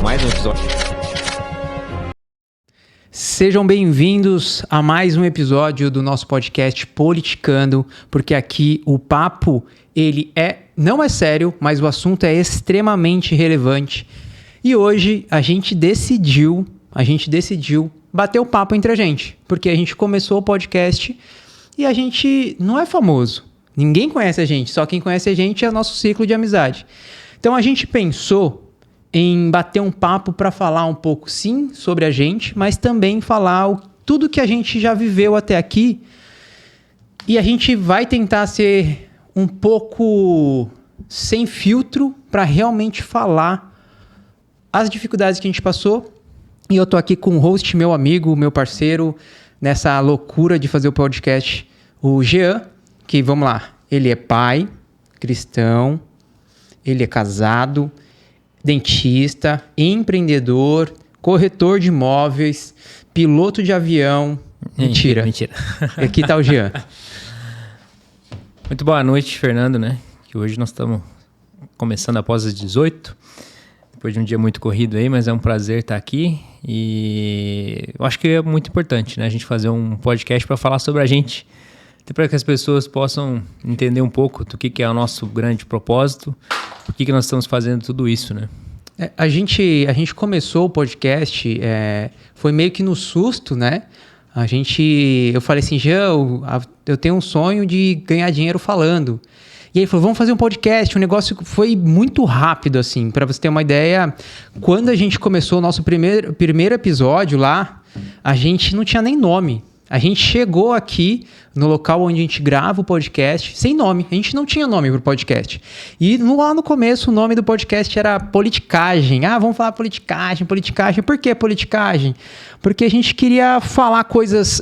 Mais um episódio. Sejam bem-vindos a mais um episódio do nosso podcast Politicando, porque aqui o papo, não é sério, mas o assunto é extremamente relevante. E hoje a gente decidiu bater o papo entre a gente, porque a gente começou o podcast e a gente não é famoso. Ninguém conhece a gente, só quem conhece a gente é o nosso ciclo de amizade. Então a gente pensou em bater um papo para falar um pouco, sim, sobre a gente, mas também falar tudo que a gente já viveu até aqui. E a gente vai tentar ser um pouco sem filtro para realmente falar as dificuldades que a gente passou. E eu tô aqui com o host, meu amigo, meu parceiro, nessa loucura de fazer o podcast, o Jean, que, vamos lá, ele é pai, cristão, ele é casado, dentista, empreendedor, corretor de imóveis, piloto de avião. Mentira. Aqui tá o Jean. Muito boa noite, Fernando, né? Que hoje nós estamos começando após as 18, depois de um dia muito corrido aí, mas é um prazer estar aqui e eu acho que é muito importante, né? A gente fazer um podcast para falar sobre a gente, até para que as pessoas possam entender um pouco do que é o nosso grande propósito, por que nós estamos fazendo tudo isso, né? A gente começou o podcast, foi meio que no susto, né? Eu falei assim, Jean, eu tenho um sonho de ganhar dinheiro falando. E aí ele falou, vamos fazer um podcast. O negócio foi muito rápido, assim, para você ter uma ideia. Quando a gente começou o nosso primeiro episódio lá, a gente não tinha nem nome. A gente chegou aqui no local onde a gente grava o podcast sem nome. A gente não tinha nome para o podcast. E lá no começo o nome do podcast era Politicagem. Ah, vamos falar politicagem. Por que politicagem? Porque a gente queria falar coisas...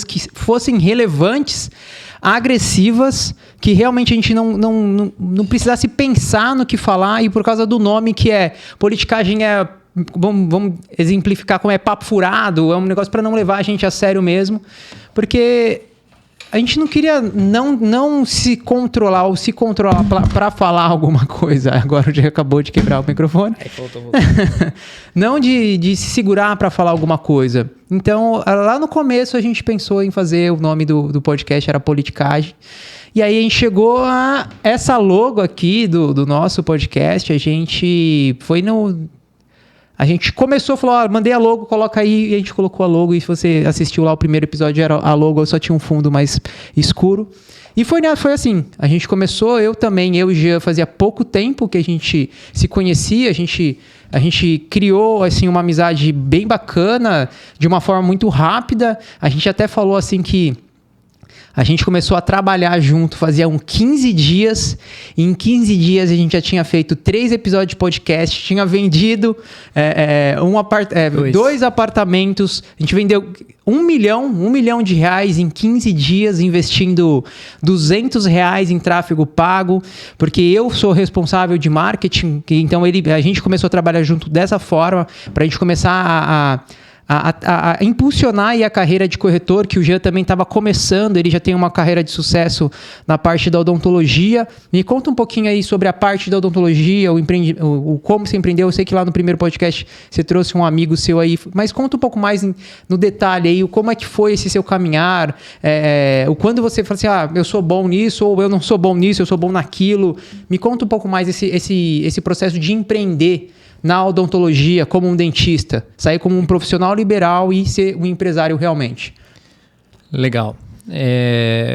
que fossem relevantes, agressivas, que realmente a gente não precisasse pensar no que falar. E por causa do nome que é politicagem Vamos exemplificar como é papo furado, é um negócio para não levar a gente a sério mesmo, porque a gente não queria não se controlar ou se controlar para falar alguma coisa. Agora já acabou de quebrar o microfone. Não de se segurar para falar alguma coisa. Então, lá no começo a gente pensou em fazer, o nome do podcast era Politicagem. E aí a gente chegou a essa logo aqui do nosso podcast, a gente começou, falou, mandei a logo, coloca aí, e a gente colocou a logo, e se você assistiu lá o primeiro episódio, era a logo, só tinha um fundo mais escuro. E foi assim, a gente começou, eu e o Jean, fazia pouco tempo que a gente se conhecia, a gente criou, assim, uma amizade bem bacana, de uma forma muito rápida. A gente até falou, assim, que a gente começou a trabalhar junto, fazia 15 dias, e em 15 dias a gente já tinha feito 3 episódios de podcast, tinha vendido 2 apartamentos, a gente vendeu 1 milhão de reais em 15 dias, investindo R$200 em tráfego pago, porque eu sou responsável de marketing, então a gente começou a trabalhar junto dessa forma, para a gente começar a impulsionar aí a carreira de corretor, que o Jean também estava começando, ele já tem uma carreira de sucesso na parte da odontologia. Me conta um pouquinho aí sobre a parte da odontologia, o como você empreendeu. Eu sei que lá no primeiro podcast você trouxe um amigo seu aí, mas conta um pouco mais no detalhe aí, como é que foi esse seu caminhar, quando você fala assim, eu sou bom nisso, ou eu não sou bom nisso, eu sou bom naquilo. Me conta um pouco mais esse processo de empreender na odontologia como um dentista, sair como um profissional liberal e ser um empresário realmente. Legal.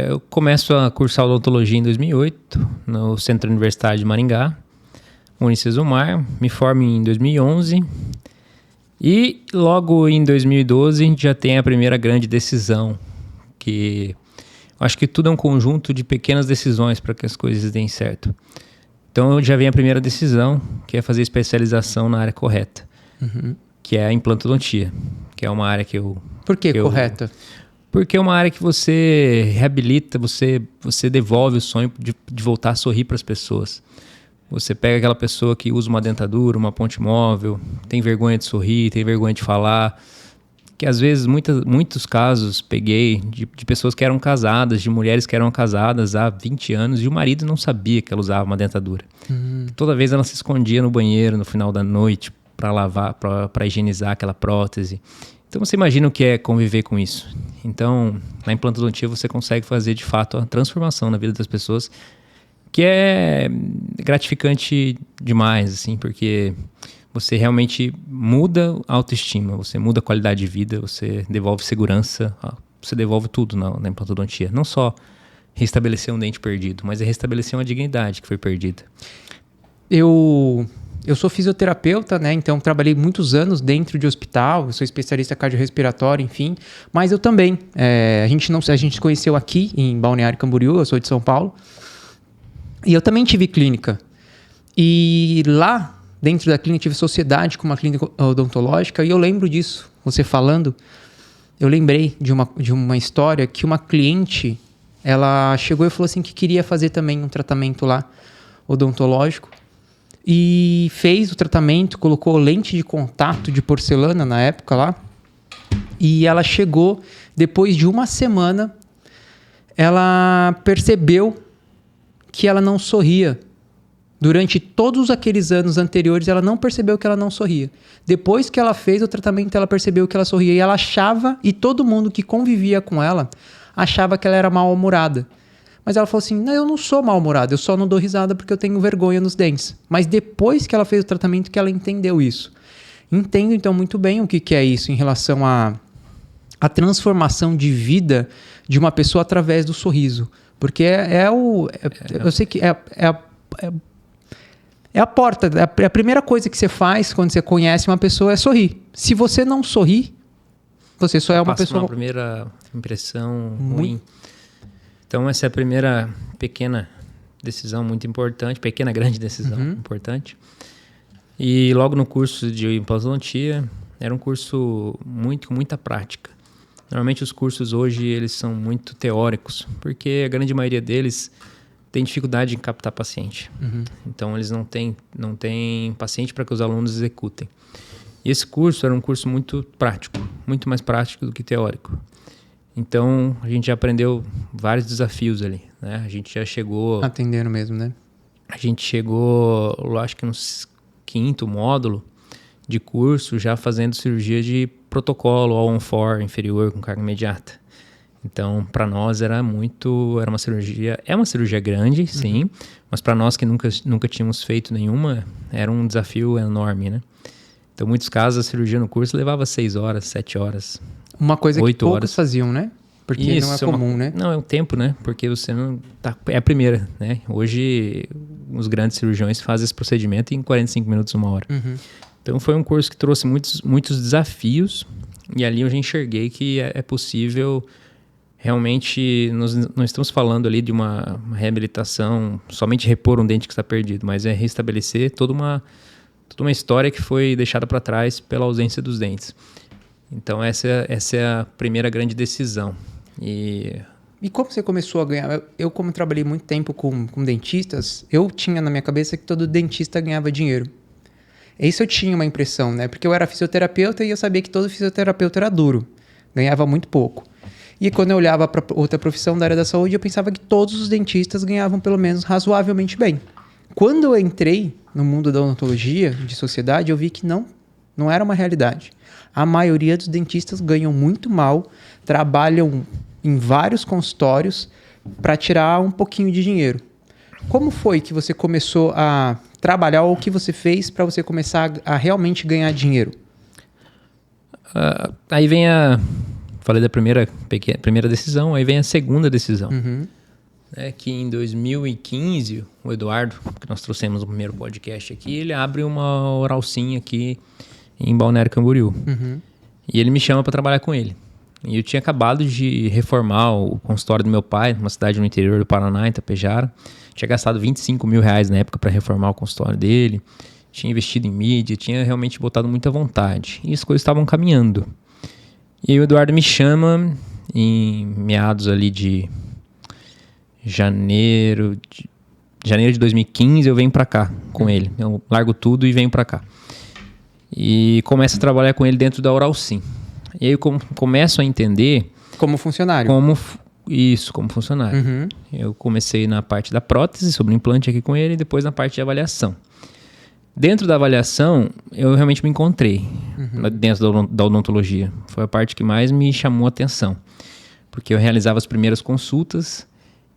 Eu começo a cursar odontologia em 2008, no Centro Universitário de Maringá, Unicesumar, me formo em 2011 e logo em 2012 a gente já tem a primeira grande decisão, que eu acho que tudo é um conjunto de pequenas decisões para que as coisas deem certo. Então já vem a primeira decisão, que é fazer especialização na área correta, que é a implantodontia, que é uma área que eu... Por que correta? Porque é uma área que você reabilita, você devolve o sonho de voltar a sorrir para as pessoas. Você pega aquela pessoa que usa uma dentadura, uma ponte móvel, tem vergonha de sorrir, tem vergonha de falar, que às vezes, muitos casos peguei de pessoas que eram casadas, de mulheres que eram casadas há 20 anos e o marido não sabia que ela usava uma dentadura. Toda vez ela se escondia no banheiro no final da noite para lavar, para higienizar aquela prótese. Então você imagina o que é conviver com isso. Então, na implantodontia você consegue fazer de fato a transformação na vida das pessoas, que é gratificante demais, assim, porque você realmente muda a autoestima, você muda a qualidade de vida, você devolve segurança, você devolve tudo na implantodontia. Não só restabelecer um dente perdido, mas é restabelecer uma dignidade que foi perdida. Eu sou fisioterapeuta, né? Então trabalhei muitos anos dentro de hospital, eu sou especialista cardiorrespiratório, enfim. Mas eu também, a gente se conheceu aqui em Balneário Camboriú, eu sou de São Paulo. E eu também tive clínica. E lá dentro da clínica tive sociedade com uma clínica odontológica e eu lembro disso, você falando, eu lembrei de uma história que uma cliente, ela chegou e falou assim que queria fazer também um tratamento lá odontológico e fez o tratamento, colocou lente de contato de porcelana na época lá e ela chegou, depois de uma semana, ela percebeu que ela não sorria. Durante todos aqueles anos anteriores, ela não percebeu que ela não sorria. Depois que ela fez o tratamento, ela percebeu que ela sorria. E ela achava, e todo mundo que convivia com ela, achava que ela era mal-humorada. Mas ela falou assim, não, eu não sou mal-humorada, eu só não dou risada porque eu tenho vergonha nos dentes. Mas depois que ela fez o tratamento, que ela entendeu isso. Entendo, então, muito bem o que é isso em relação à transformação de vida de uma pessoa através do sorriso. Porque eu sei que é a porta, é a primeira coisa que você faz quando você conhece uma pessoa é sorrir. Se você não sorrir, você só é uma pessoa... uma primeira impressão ruim. Então essa é a primeira pequena decisão muito importante, pequena grande decisão importante. E logo no curso de implantodontia, era um curso com muita prática. Normalmente os cursos hoje eles são muito teóricos, porque a grande maioria deles tem dificuldade em captar paciente. Então, eles não têm paciente para que os alunos executem. E esse curso era um curso muito prático, muito mais prático do que teórico. Então, a gente já aprendeu vários desafios ali, né? A gente já chegou... Atendendo mesmo, né? A gente chegou, eu acho que no 5º módulo de curso, já fazendo cirurgia de protocolo all-on-4 inferior com carga imediata. Então, para nós era uma cirurgia, é uma cirurgia grande, sim, mas para nós que nunca tínhamos feito nenhuma, era um desafio enorme, né? Então, muitos casos, a cirurgia no curso levava 6 horas, 7 horas, uma coisa que poucos horas. Faziam, né? Porque isso, não é comum, né? Não, é o tempo, né? Porque você não tá, é a primeira, né? Hoje, os grandes cirurgiões fazem esse procedimento em 45 minutos, 1 hora. Então, foi um curso que trouxe muitos desafios e ali eu já enxerguei que é possível... Realmente, nós não estamos falando ali de uma reabilitação, somente repor um dente que está perdido, mas é restabelecer toda uma história que foi deixada para trás pela ausência dos dentes. Então, essa é a primeira grande decisão. E como você começou a ganhar? Eu como trabalhei muito tempo com dentistas, eu tinha na minha cabeça que todo dentista ganhava dinheiro. Isso eu tinha uma impressão, né? Porque eu era fisioterapeuta e eu sabia que todo fisioterapeuta era duro, ganhava muito pouco. E quando eu olhava para outra profissão da área da saúde, eu pensava que todos os dentistas ganhavam pelo menos razoavelmente bem. Quando eu entrei no mundo da odontologia, de sociedade, eu vi que não era uma realidade. A maioria dos dentistas ganham muito mal, trabalham em vários consultórios para tirar um pouquinho de dinheiro. Como foi que você começou a trabalhar ou o que você fez para você começar a realmente ganhar dinheiro? Aí vem falei da primeira decisão, aí vem a segunda decisão. É que em 2015, o Eduardo, que nós trouxemos no primeiro podcast aqui, ele abre uma oralcinha aqui em Balneário Camboriú. E ele me chama para trabalhar com ele. E eu tinha acabado de reformar o consultório do meu pai, numa cidade no interior do Paraná, em Itapejara. Tinha gastado R$25 mil na época para reformar o consultório dele. Tinha investido em mídia, tinha realmente botado muita vontade. E as coisas estavam caminhando. E aí o Eduardo me chama em meados ali de janeiro de 2015, eu venho pra cá com ele. Eu largo tudo e venho pra cá. E começo a trabalhar com ele dentro da Oral Sim. E aí eu começo a entender... Como funcionário. Como funcionário. Uhum. Eu comecei na parte da prótese, sobre o implante aqui com ele, e depois na parte de avaliação. Dentro da avaliação, eu realmente me encontrei dentro da odontologia. Foi a parte que mais me chamou a atenção. Porque eu realizava as primeiras consultas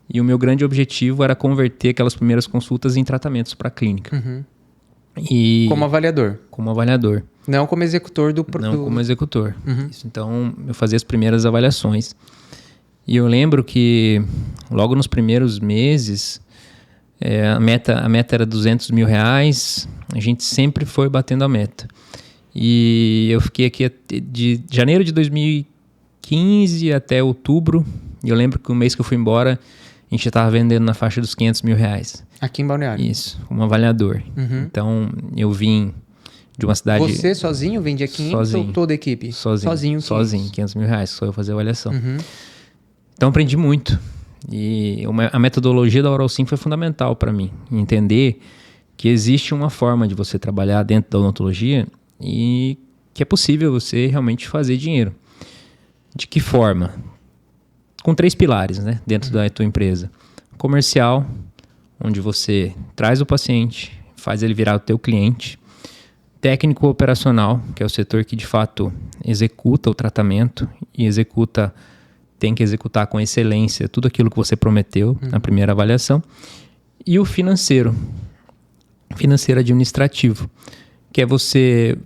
e o meu grande objetivo era converter aquelas primeiras consultas em tratamentos para a clínica. Uhum. E Como avaliador. Como avaliador. Não como executor do... Não como executor. Uhum. Isso, então, eu fazia as primeiras avaliações. E eu lembro que logo nos primeiros meses, a meta era R$200 mil. A gente sempre foi batendo a meta. E eu fiquei aqui de janeiro de 2015 até outubro. E eu lembro que o mês que eu fui embora, a gente já estava vendendo na faixa dos R$500 mil. Aqui em Balneário. Isso, como avaliador. Uhum. Então, eu vim de uma cidade... Você sozinho vendia 500 ou toda a equipe? Sozinho, 500. R$500 mil, só eu fazer a avaliação. Uhum. Então, aprendi muito. E a metodologia da Oral Sim foi fundamental para mim. Entender que existe uma forma de você trabalhar dentro da odontologia e que é possível você realmente fazer dinheiro. De que forma? Com 3 pilares, né, dentro da tua empresa. Comercial, onde você traz o paciente, faz ele virar o teu cliente. Técnico operacional, que é o setor que de fato executa o tratamento e tem que executar com excelência tudo aquilo que você prometeu na primeira avaliação. E o financeiro administrativo, que é você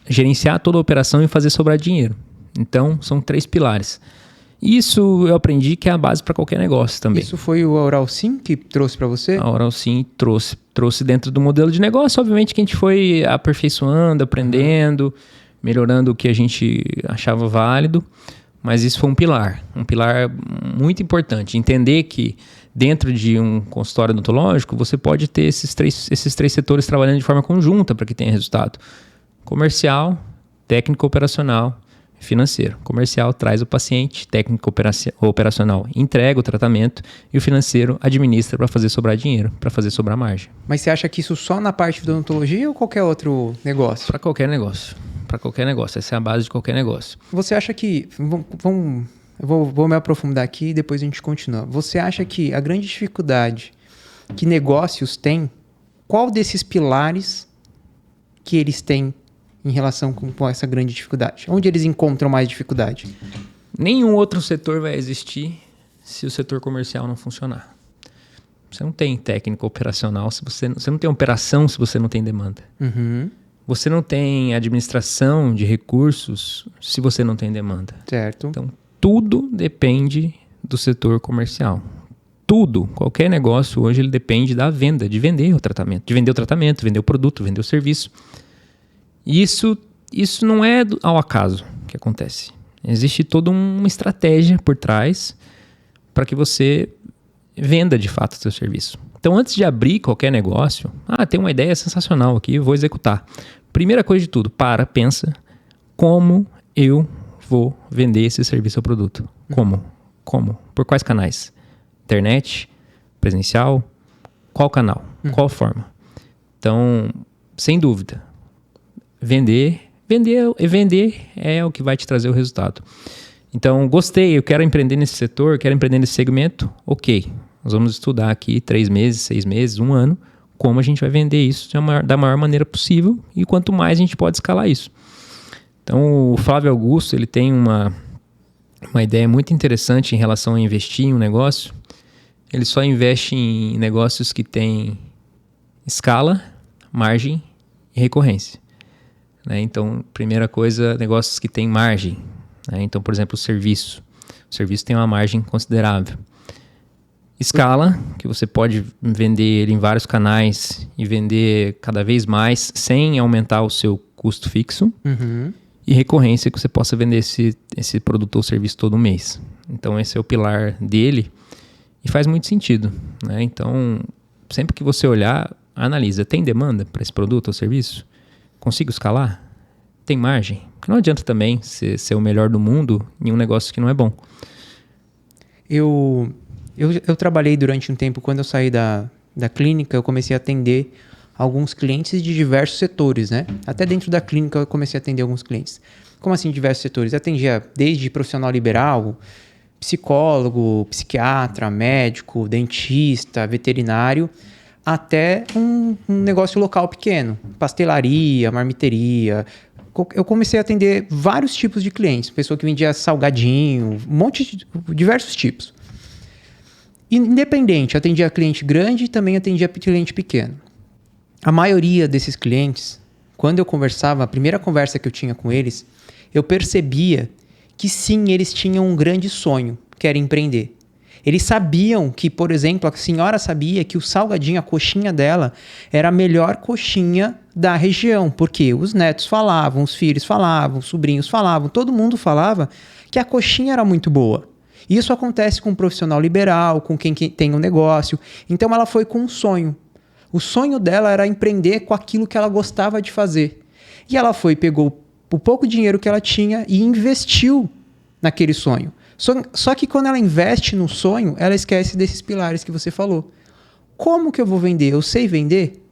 gerenciar toda a operação e fazer sobrar dinheiro. Então, são 3 pilares. Isso eu aprendi que é a base para qualquer negócio também. Isso foi o Oral Sim que trouxe para você? A Oral Sim trouxe dentro do modelo de negócio. Obviamente que a gente foi aperfeiçoando, aprendendo, melhorando o que a gente achava válido. Mas isso foi um pilar muito importante. Entender que dentro de um consultório odontológico, você pode ter esses três setores trabalhando de forma conjunta para que tenha resultado. Comercial, técnico operacional, financeiro. Comercial traz o paciente, técnico operacional entrega o tratamento e o financeiro administra para fazer sobrar dinheiro, para fazer sobrar margem. Mas você acha que isso só na parte de odontologia ou qualquer outro negócio? Para qualquer negócio. Essa é a base de qualquer negócio. Você acha que... Vou me aprofundar aqui e depois a gente continua. Você acha que a grande dificuldade que negócios têm, qual desses pilares que eles têm em relação com essa grande dificuldade? Onde eles encontram mais dificuldade? Nenhum outro setor vai existir se o setor comercial não funcionar. Você não tem técnico operacional, você não tem operação se você não tem demanda. Uhum. Você não tem administração de recursos se você não tem demanda. Certo. Então, tudo depende do setor comercial. Tudo, qualquer negócio hoje, ele depende da venda, de vender o tratamento, vender o produto, vender o serviço. E isso não é ao acaso que acontece. Existe toda uma estratégia por trás para que você venda de fato o seu serviço. Então, antes de abrir qualquer negócio, tem uma ideia sensacional aqui, eu vou executar. Primeira coisa de tudo, pensa, como eu vou vender esse serviço ou produto? Como? Por quais canais? Internet? Presencial? Qual canal? Qual forma? Então, sem dúvida, vender é o que vai te trazer o resultado. Então, gostei, eu quero empreender nesse setor, quero empreender nesse segmento, ok. Nós vamos estudar aqui 3 meses, 6 meses, 1 ano, como a gente vai vender isso da maior maneira possível e quanto mais a gente pode escalar isso. Então, o Flávio Augusto, ele tem uma ideia muito interessante em relação a investir em um negócio. Ele só investe em negócios que têm escala, margem e recorrência. Né? Então, primeira coisa, negócios que têm margem. Né? Então, por exemplo, o serviço. O serviço tem uma margem considerável. Escala, que você pode vender ele em vários canais e vender cada vez mais sem aumentar o seu custo fixo. Uhum. E recorrência, que você possa vender esse produto ou serviço todo mês. Então, esse é o pilar dele e faz muito sentido. Né? Então, sempre que você olhar, analisa. Tem demanda para esse produto ou serviço? Consigo escalar? Tem margem? Porque não adianta também ser o melhor do mundo em um negócio que não é bom. Eu trabalhei durante um tempo, quando eu saí da clínica, eu comecei a atender alguns clientes de diversos setores, né? Até dentro da clínica eu comecei a atender alguns clientes. Como assim diversos setores? Atendia desde profissional liberal, psicólogo, psiquiatra, médico, dentista, veterinário, até um negócio local pequeno, pastelaria, marmiteria. Eu comecei a atender vários tipos de clientes, pessoa que vendia salgadinho, diversos tipos. Independente, atendia cliente grande e também atendia cliente pequeno. A maioria desses clientes, quando eu conversava, a primeira conversa que eu tinha com eles, eu percebia que sim, eles tinham um grande sonho, que era empreender. Eles sabiam que, por exemplo, a senhora sabia que o salgadinho, a coxinha dela, era a melhor coxinha da região, porque os netos falavam, os filhos falavam, os sobrinhos falavam, todo mundo falava que a coxinha era muito boa. Isso acontece com um profissional liberal, com quem tem um negócio. Então ela foi com um sonho. O sonho dela era empreender com aquilo que ela gostava de fazer. E ela foi, pegou o pouco dinheiro que ela tinha e investiu naquele sonho. Só que quando ela investe no sonho, ela esquece desses pilares que você falou. Como que eu vou vender? Eu sei vender?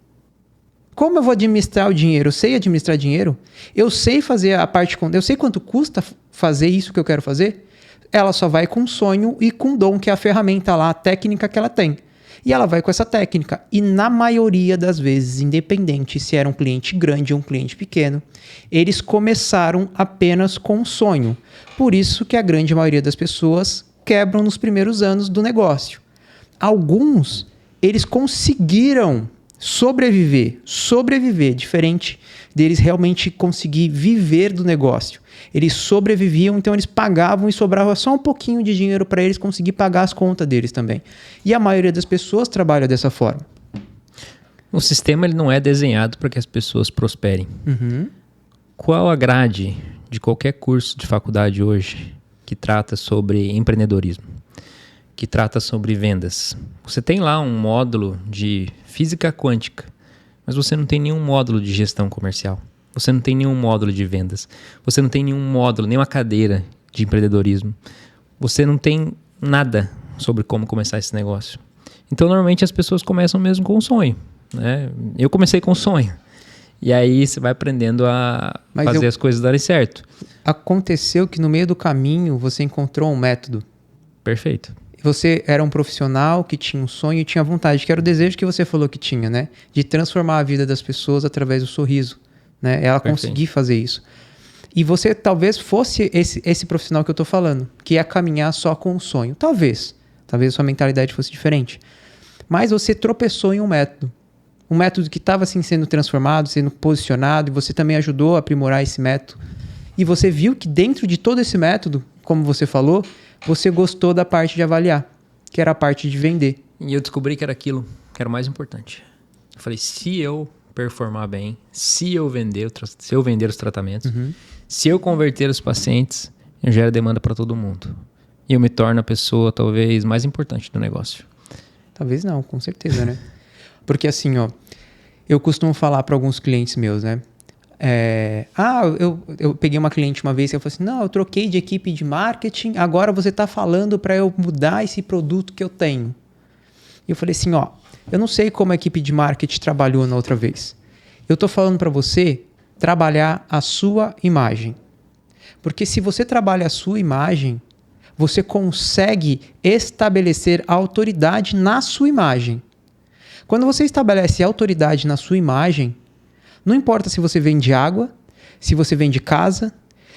Como eu vou administrar o dinheiro? Eu sei administrar dinheiro? Eu sei fazer a parte... Eu sei quanto custa fazer isso que eu quero fazer? Ela só vai com sonho e com dom, que é a ferramenta lá, a técnica que ela tem. E ela vai com essa técnica. E na maioria das vezes, independente se era um cliente grande ou um cliente pequeno, eles começaram apenas com um sonho. Por isso que a grande maioria das pessoas quebram nos primeiros anos do negócio. Alguns, eles conseguiram sobreviver, diferente deles realmente conseguir viver do negócio. Eles sobreviviam, então eles pagavam e sobrava só um pouquinho de dinheiro para eles conseguir pagar as contas deles também. E a maioria das pessoas trabalha dessa forma. O sistema ele não é desenhado para que as pessoas prosperem. Uhum. Qual a grade de qualquer curso de faculdade hoje que trata sobre empreendedorismo, que trata sobre vendas? Você tem lá um módulo de física quântica, mas você não tem nenhum módulo de gestão comercial. Você não tem nenhum módulo de vendas. Você não tem nenhum módulo, nenhuma cadeira de empreendedorismo. Você não tem nada sobre como começar esse negócio. Então, normalmente, as pessoas começam mesmo com um sonho, né? Eu comecei com um sonho. E aí, você vai aprendendo a fazer as coisas darem certo. Aconteceu que no meio do caminho, você encontrou um método. Perfeito. Você era um profissional que tinha um sonho e tinha vontade, que era o desejo que você falou que tinha, né? De transformar a vida das pessoas através do sorriso. Né? Ela conseguir fazer isso. E você talvez fosse esse profissional que eu estou falando, que ia caminhar só com um sonho. Talvez a sua mentalidade fosse diferente. Mas você tropeçou em um método que estava assim, sendo transformado, sendo posicionado, e você também ajudou a aprimorar esse método. E você viu que dentro de todo esse método, como você falou, você gostou da parte de avaliar, que era a parte de vender. E eu descobri que era aquilo que era o mais importante. Eu falei, se eu performar bem, se eu vender os tratamentos, se eu converter os pacientes, eu gero demanda para todo mundo. E eu me torno a pessoa talvez mais importante do negócio. Talvez não, com certeza, né? Porque assim, ó, eu costumo falar para alguns clientes meus, né? Eu peguei uma cliente uma vez e eu falei assim, não, eu troquei de equipe de marketing, agora você está falando para eu mudar esse produto que eu tenho. E eu falei assim, ó, eu não sei como a equipe de marketing trabalhou na outra vez. Eu estou falando para você trabalhar a sua imagem. Porque se você trabalha a sua imagem, você consegue estabelecer a autoridade na sua imagem. Quando você estabelece autoridade na sua imagem, não importa se você vende água, se você vende casa,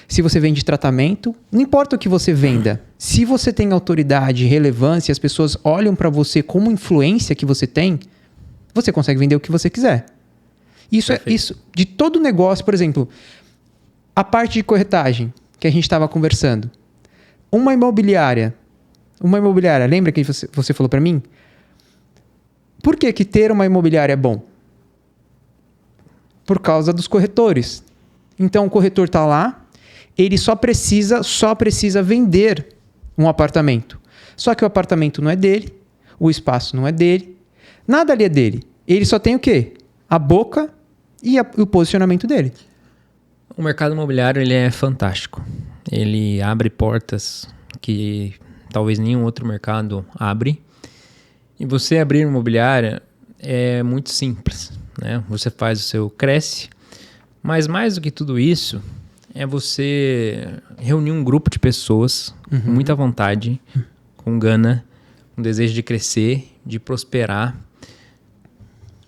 se você vende tratamento, não importa o que você venda. Se você tem autoridade, relevância, as pessoas olham para você como influência que você tem, você consegue vender o que você quiser. Isso de todo negócio, por exemplo, a parte de corretagem que a gente estava conversando. Uma imobiliária, lembra que você falou para mim? Por que ter uma imobiliária é bom? Por causa dos corretores. Então o corretor está lá, ele só precisa vender um apartamento. Só que o apartamento não é dele, o espaço não é dele, nada ali é dele. Ele só tem o quê? A boca e o posicionamento dele. O mercado imobiliário ele é fantástico. Ele abre portas que talvez nenhum outro mercado abre. E você abrir uma imobiliária é muito simples, né? Você faz cresce, mas mais do que tudo isso, é você reunir um grupo de pessoas com muita vontade, com gana, com desejo de crescer, de prosperar,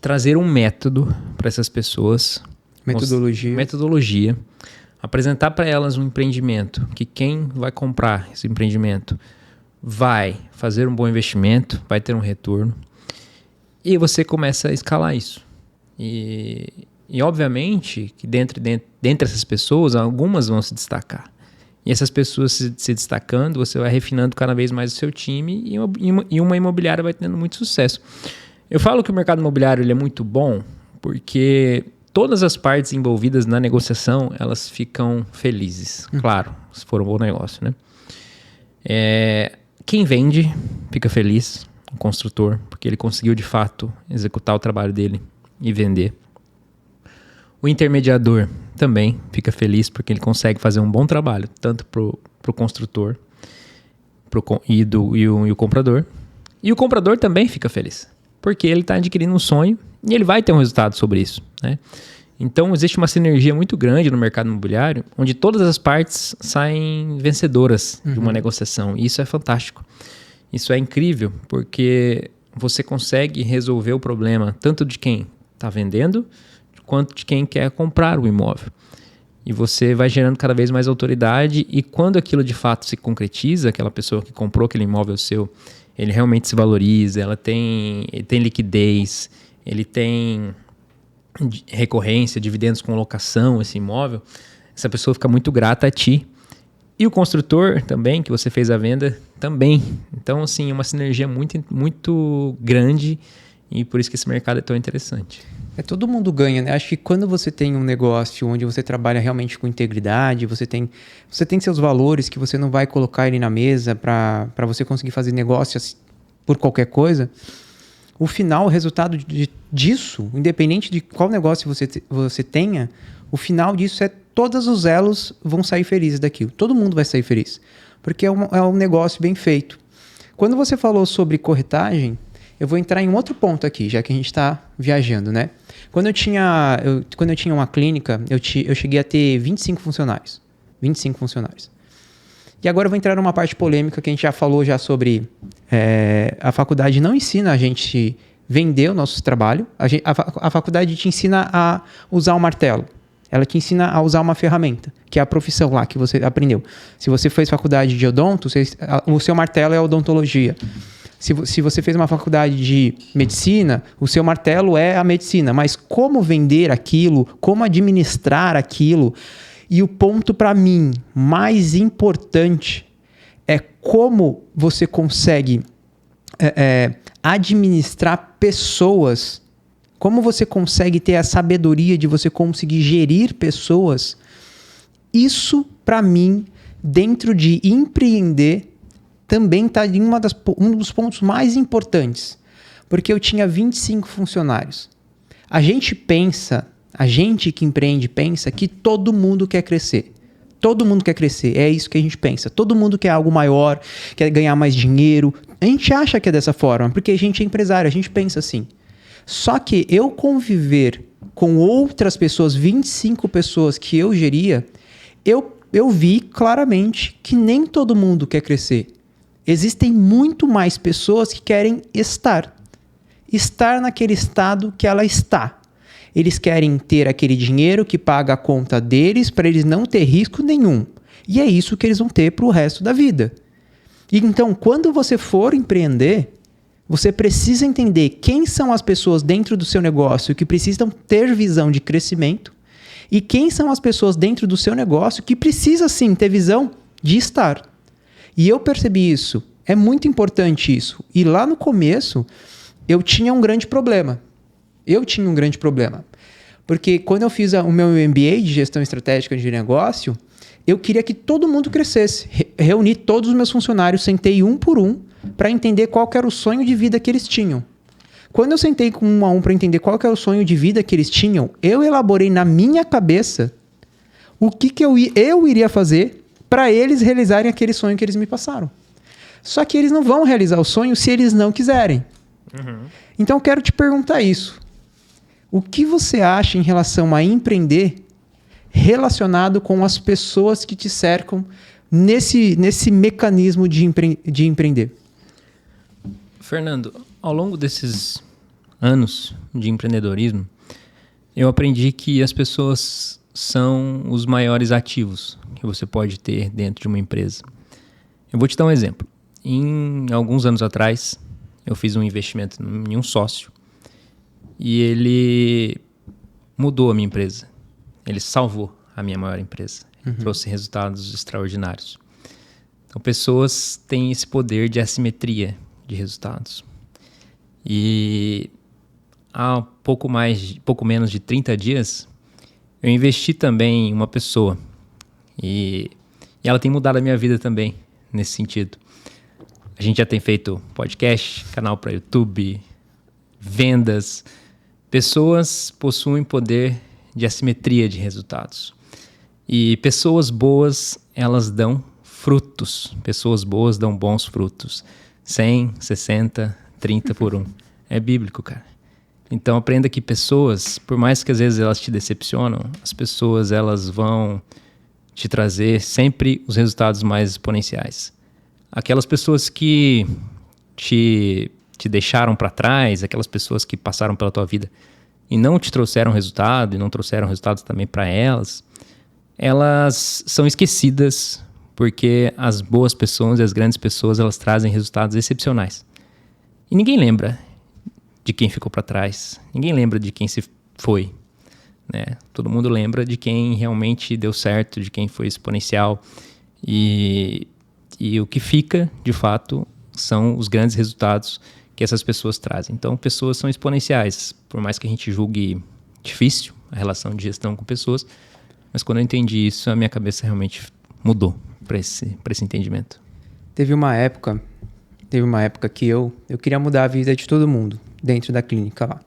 trazer um método para essas pessoas. Metodologia. Apresentar para elas um empreendimento que quem vai comprar esse empreendimento vai fazer um bom investimento, vai ter um retorno. E você começa a escalar isso. E obviamente que dentre essas pessoas, algumas vão se destacar. E essas pessoas se destacando, você vai refinando cada vez mais o seu time e uma imobiliária vai tendo muito sucesso. Eu falo que o mercado imobiliário ele é muito bom porque todas as partes envolvidas na negociação, elas ficam felizes. Claro, se for um bom negócio, né? Quem vende fica feliz, o construtor, porque ele conseguiu de fato executar o trabalho dele e vender. O intermediador também fica feliz porque ele consegue fazer um bom trabalho, tanto para o construtor e o comprador. E o comprador também fica feliz, porque ele está adquirindo um sonho e ele vai ter um resultado sobre isso, né? Então, existe uma sinergia muito grande no mercado imobiliário, onde todas as partes saem vencedoras de uma negociação. E isso é fantástico. Isso é incrível, porque você consegue resolver o problema tanto de quem está vendendo, quanto de quem quer comprar o imóvel. E você vai gerando cada vez mais autoridade e quando aquilo de fato se concretiza, aquela pessoa que comprou aquele imóvel seu, ele realmente se valoriza, ele tem liquidez, ele tem recorrência, dividendos com locação, esse imóvel, essa pessoa fica muito grata a ti. E o construtor também, que você fez a venda, também. Então, assim, é uma sinergia muito, muito grande e por isso que esse mercado é tão interessante. Todo mundo ganha, né? Acho que quando você tem um negócio onde você trabalha realmente com integridade, você tem seus valores que você não vai colocar ele na mesa para você conseguir fazer negócios por qualquer coisa, o final, o resultado disso, independente de qual negócio você tenha, o final disso todos os elos vão sair felizes daquilo. Todo mundo vai sair feliz, porque é um negócio bem feito. Quando você falou sobre corretagem, eu vou entrar em um outro ponto aqui, já que a gente está viajando, né? Quando eu tinha uma clínica, eu cheguei a ter 25 funcionários. 25 funcionários. E agora eu vou entrar numa parte polêmica que a gente já falou sobre... a faculdade não ensina a gente vender o nosso trabalho. A faculdade te ensina a usar o martelo. Ela te ensina a usar uma ferramenta, que é a profissão lá que você aprendeu. Se você fez faculdade de odonto, o seu martelo é a odontologia. Se você fez uma faculdade de medicina, o seu martelo é a medicina. Mas como vender aquilo, como administrar aquilo... E o ponto, para mim, mais importante é como você consegue administrar pessoas, como você consegue ter a sabedoria de você conseguir gerir pessoas. Isso, para mim, dentro de empreender, também está em um dos pontos mais importantes. Porque eu tinha 25 funcionários. A gente que empreende pensa que todo mundo quer crescer. Todo mundo quer crescer, é isso que a gente pensa. Todo mundo quer algo maior, quer ganhar mais dinheiro. A gente acha que é dessa forma, porque a gente é empresário, a gente pensa assim. Só que eu conviver com outras pessoas, 25 pessoas que eu geria, eu vi claramente que nem todo mundo quer crescer. Existem muito mais pessoas que querem estar naquele estado que ela está. Eles querem ter aquele dinheiro que paga a conta deles para eles não ter risco nenhum. E é isso que eles vão ter para o resto da vida. E então, quando você for empreender, você precisa entender quem são as pessoas dentro do seu negócio que precisam ter visão de crescimento e quem são as pessoas dentro do seu negócio que precisam, sim, ter visão de estar. E eu percebi isso. É muito importante isso. E lá no começo, eu tinha um grande problema. Porque quando eu fiz o meu MBA de gestão estratégica de negócio, eu queria que todo mundo crescesse. Reuni todos os meus funcionários, sentei um por um para entender qual que era o sonho de vida que eles tinham. Quando eu sentei com um a um para entender qual que era o sonho de vida que eles tinham, eu elaborei na minha cabeça o que eu iria fazer para eles realizarem aquele sonho que eles me passaram. Só que eles não vão realizar o sonho se eles não quiserem. Então eu quero te perguntar isso. O que você acha em relação a empreender relacionado com as pessoas que te cercam nesse mecanismo de empreender? Fernando, ao longo desses anos de empreendedorismo, eu aprendi que as pessoas são os maiores ativos que você pode ter dentro de uma empresa. Eu vou te dar um exemplo. Alguns anos atrás, eu fiz um investimento em um sócio e ele mudou a minha empresa. Ele salvou a minha maior empresa. Trouxe resultados extraordinários. Então, pessoas têm esse poder de assimetria de resultados. E há pouco menos de 30 dias, eu investi também em uma pessoa. E ela tem mudado a minha vida também, nesse sentido. A gente já tem feito podcast, canal para YouTube, vendas. Pessoas possuem poder de assimetria de resultados. E pessoas boas, elas dão frutos. Pessoas boas dão bons frutos. 100, 60, 30 por 1. É bíblico, cara. Então aprenda que pessoas, por mais que às vezes elas te decepcionam, as pessoas elas vão te trazer sempre os resultados mais exponenciais. Aquelas pessoas que te deixaram para trás, aquelas pessoas que passaram pela tua vida e não te trouxeram resultado, e não trouxeram resultados também para elas são esquecidas, porque as boas pessoas e as grandes pessoas, elas trazem resultados excepcionais. E ninguém lembra de quem ficou para trás, ninguém lembra de quem se foi, né? Todo mundo lembra de quem realmente deu certo, de quem foi exponencial. E o que fica, de fato, são os grandes resultados que essas pessoas trazem. Então, pessoas são exponenciais, por mais que a gente julgue difícil a relação de gestão com pessoas, mas quando eu entendi isso, a minha cabeça realmente mudou para esse entendimento. Teve uma época que eu queria mudar a vida de todo mundo dentro da clínica lá.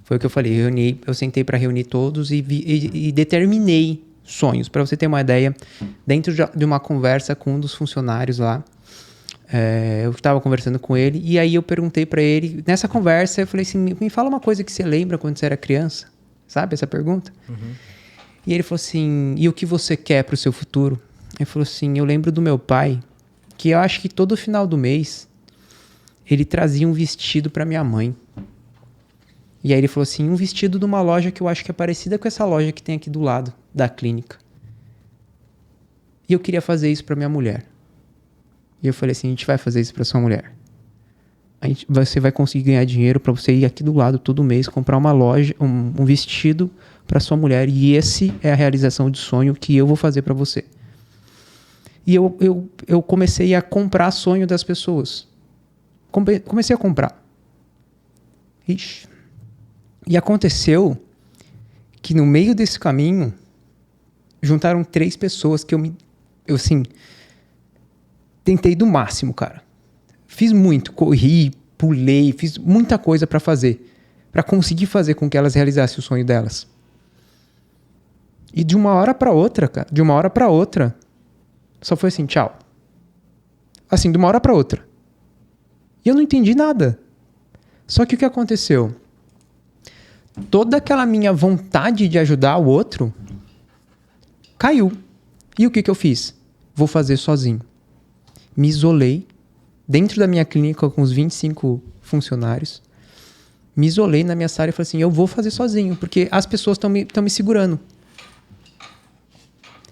Foi o que eu falei, eu sentei para reunir todos e determinei sonhos. Para você ter uma ideia, dentro de uma conversa com um dos funcionários lá, eu estava conversando com ele e aí eu perguntei para ele, nessa conversa, eu falei assim, me fala uma coisa que você lembra quando você era criança, sabe essa pergunta? E ele falou assim, e o que você quer para o seu futuro? Ele falou assim, eu lembro do meu pai, que eu acho que todo final do mês, ele trazia um vestido para minha mãe. E aí ele falou assim, um vestido de uma loja que eu acho que é parecida com essa loja que tem aqui do lado da clínica. E eu queria fazer isso para minha mulher. E eu falei assim, a gente vai fazer isso para sua mulher. Você vai conseguir ganhar dinheiro para você ir aqui do lado todo mês, comprar uma loja, um vestido para sua mulher. E esse é a realização de sonho que eu vou fazer para você. E eu comecei a comprar sonho das pessoas. Comecei a comprar. Ixi. E aconteceu que no meio desse caminho, juntaram 3 pessoas que eu assim, tentei do máximo, cara. Fiz muito, corri, pulei, fiz muita coisa para fazer. Para conseguir fazer com que elas realizassem o sonho delas. E de uma hora para outra, cara, só foi assim, tchau. Assim, de uma hora para outra. E eu não entendi nada. Só que o que aconteceu? Toda aquela minha vontade de ajudar o outro caiu. E o que eu fiz? Vou fazer sozinho. Me isolei dentro da minha clínica com os 25 funcionários. Me isolei na minha sala e falei assim, eu vou fazer sozinho, porque as pessoas estão me segurando.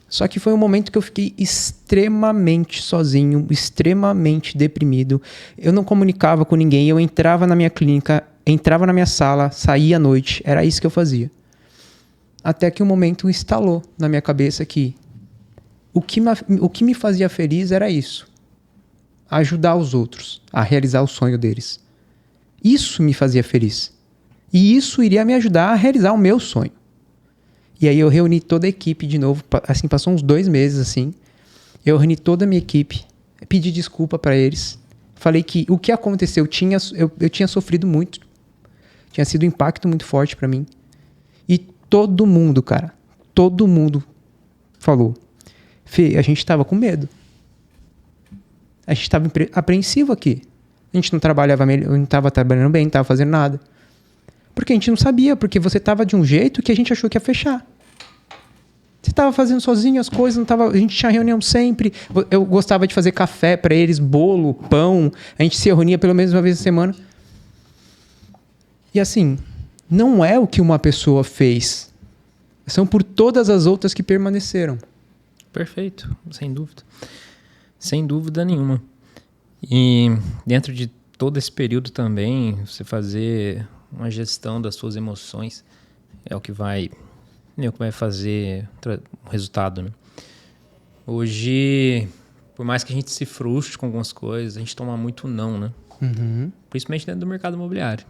Só que foi um momento que eu fiquei extremamente sozinho, extremamente deprimido. Eu não comunicava com ninguém, eu entrava na minha clínica, entrava na minha sala, saía à noite, era isso que eu fazia. Até que um momento instalou na minha cabeça que o que me fazia feliz era isso. Ajudar os outros a realizar o sonho deles. Isso me fazia feliz. E isso iria me ajudar a realizar o meu sonho. E aí eu reuni toda a equipe de novo, assim, passou uns 2 meses, assim. Eu reuni toda a minha equipe, pedi desculpa para eles. Falei que o que aconteceu, eu tinha sofrido muito. Tinha sido um impacto muito forte para mim. E todo mundo, cara, todo mundo falou, Fê, a gente tava com medo. A gente tava apreensivo aqui. A gente não trabalhava, não tava trabalhando bem, não tava fazendo nada. Porque a gente não sabia, porque você tava de um jeito que a gente achou que ia fechar. Você estava fazendo sozinho as coisas, não tava, a gente tinha reunião sempre. Eu gostava de fazer café para eles, bolo, pão. A gente se reunia pelo menos uma vez na semana. E assim, não é o que uma pessoa fez. São por todas as outras que permaneceram. Perfeito, sem dúvida. Sem dúvida nenhuma. E dentro de todo esse período também, você fazer uma gestão das suas emoções é o que vai fazer o resultado, né? Hoje, por mais que a gente se frustre com algumas coisas, a gente toma muito não, né? Principalmente dentro do mercado imobiliário.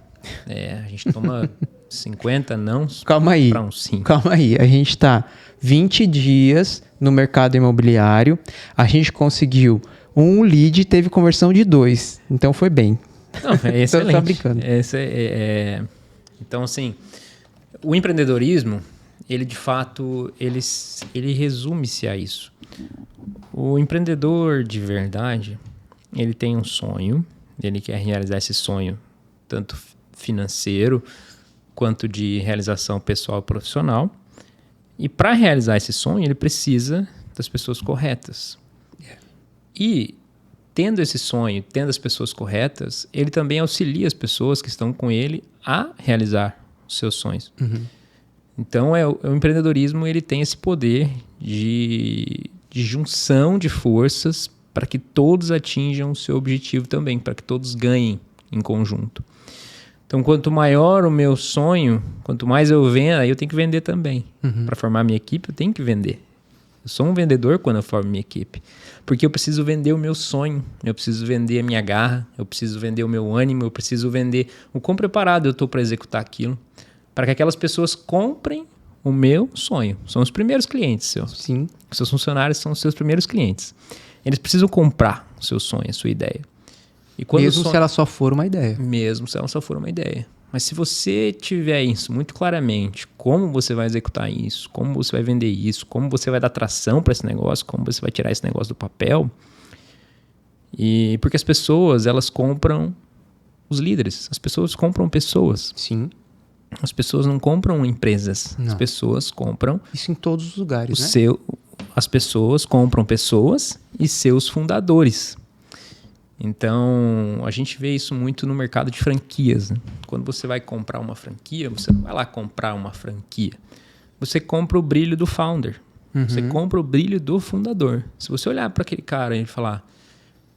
A gente toma 50 não para um sim. Calma aí, a gente está 20 dias no mercado imobiliário, a gente conseguiu um lead, teve conversão de 2, então foi bem. Não, é excelente. Tô brincando. Então, assim, o empreendedorismo, ele de fato, ele resume-se a isso. O empreendedor de verdade, ele tem um sonho, ele quer realizar esse sonho, tanto financeiro quanto de realização pessoal e profissional. E para realizar esse sonho, ele precisa das pessoas corretas. E tendo esse sonho, tendo as pessoas corretas, ele também auxilia as pessoas que estão com ele a realizar os seus sonhos. Então, o empreendedorismo, ele tem esse poder de junção de forças para que todos atinjam o seu objetivo também, para que todos ganhem em conjunto. Então, quanto maior o meu sonho, quanto mais eu vendo, aí eu tenho que vender também. Para formar minha equipe, eu tenho que vender. Eu sou um vendedor quando eu formo minha equipe. Porque eu preciso vender o meu sonho, eu preciso vender a minha garra, eu preciso vender o meu ânimo, eu preciso vender o quão preparado eu estou para executar aquilo. Para que aquelas pessoas comprem o meu sonho. São os primeiros clientes seus. Sim. Seus funcionários são os seus primeiros clientes. Eles precisam comprar o seu sonho, a sua ideia. E quando mesmo se ela só for uma ideia. Mesmo se ela só for uma ideia. Mas se você tiver isso muito claramente, como você vai executar isso, como você vai vender isso, como você vai dar tração para esse negócio, como você vai tirar esse negócio do papel. E porque as pessoas, elas compram os líderes. As pessoas compram pessoas. Sim. As pessoas não compram empresas. Não. As pessoas compram... Isso em todos os lugares, né? As pessoas compram pessoas e seus fundadores. Então, a gente vê isso muito no mercado de franquias, né? Quando você vai comprar uma franquia, você não vai lá comprar uma franquia. Você compra o brilho do founder. Você compra o brilho do fundador. Se você olhar para aquele cara e falar,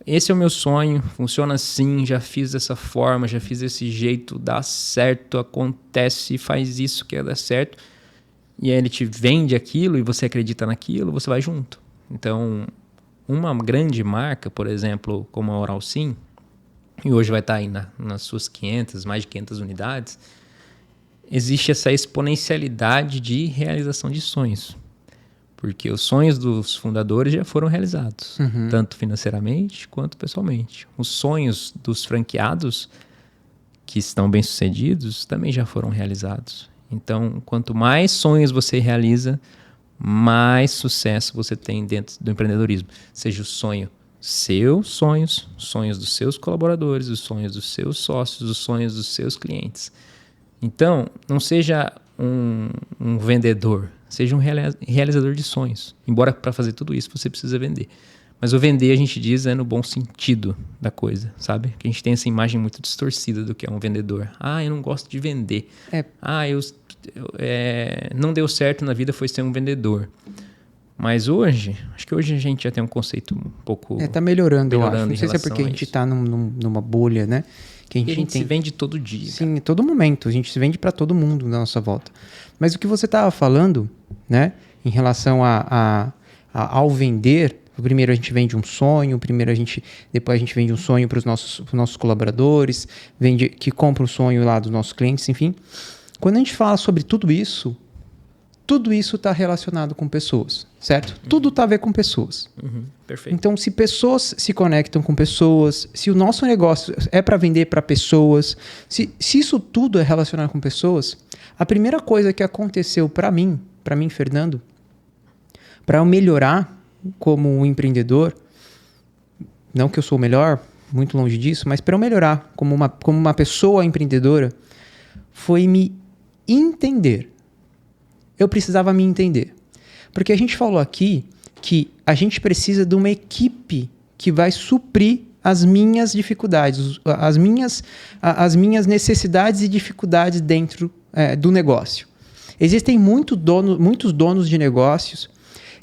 esse é o meu sonho, funciona assim, já fiz dessa forma, já fiz desse jeito, dá certo, acontece, faz isso que dá certo. E aí ele te vende aquilo e você acredita naquilo, você vai junto. Então, uma grande marca, por exemplo, como a Oral Sim, e hoje vai estar aí nas suas mais de 500 unidades, existe essa exponencialidade de realização de sonhos. Porque os sonhos dos fundadores já foram realizados, tanto financeiramente quanto pessoalmente. Os sonhos dos franqueados, que estão bem-sucedidos, também já foram realizados. Então, quanto mais sonhos você realiza, mais sucesso você tem dentro do empreendedorismo. Seja o sonho seus sonhos, sonhos dos seus colaboradores, os sonhos dos seus sócios, os sonhos dos seus clientes. Então, não seja um vendedor, seja um realizador de sonhos. Embora para fazer tudo isso você precisa vender. Mas o vender, a gente diz, é no bom sentido da coisa, sabe? Que a gente tem essa imagem muito distorcida do que é um vendedor. Eu não gosto de vender. Não deu certo na vida foi ser um vendedor. Mas hoje, acho que hoje a gente já tem um conceito um pouco... Tá melhorando, eu acho. Não sei se é porque a gente tá numa bolha, né? Que a gente se vende todo dia. Sim, em todo momento. A gente se vende para todo mundo na nossa volta. Mas o que você estava falando, né? Em relação ao vender... Primeiro a gente vende um sonho, depois a gente vende um sonho para os nossos colaboradores, que compra o sonho lá dos nossos clientes, enfim. Quando a gente fala sobre tudo isso está relacionado com pessoas, certo? Tudo está a ver com pessoas. Perfeito. Então, se pessoas se conectam com pessoas, se o nosso negócio é para vender para pessoas, se isso tudo é relacionado com pessoas, a primeira coisa que aconteceu para mim, Fernando, para eu melhorar como um empreendedor, não que eu sou o melhor, muito longe disso, mas para eu melhorar como uma pessoa empreendedora, foi me entender. Eu precisava me entender. Porque a gente falou aqui que a gente precisa de uma equipe que vai suprir as minhas dificuldades, as minhas necessidades e dificuldades dentro do negócio. Existem muitos donos de negócios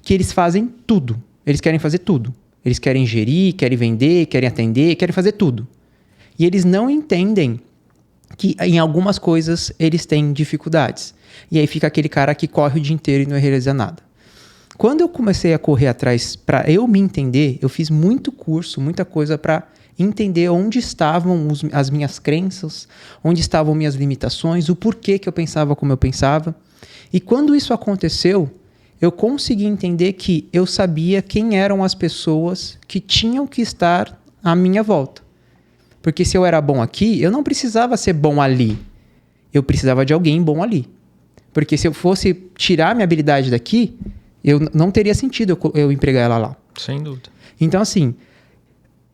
que eles fazem tudo. Eles querem fazer tudo. Eles querem gerir, querem vender, querem atender, querem fazer tudo. E eles não entendem que em algumas coisas eles têm dificuldades. E aí fica aquele cara que corre o dia inteiro e não realiza nada. Quando eu comecei a correr atrás para eu me entender, eu fiz muito curso, muita coisa para entender onde estavam as minhas crenças, onde estavam minhas limitações, o porquê que eu pensava como eu pensava. E quando isso aconteceu, eu consegui entender que eu sabia quem eram as pessoas que tinham que estar à minha volta. Porque se eu era bom aqui, eu não precisava ser bom ali. Eu precisava de alguém bom ali. Porque se eu fosse tirar minha habilidade daqui, não teria sentido eu empregar ela lá. Sem dúvida. Então, assim,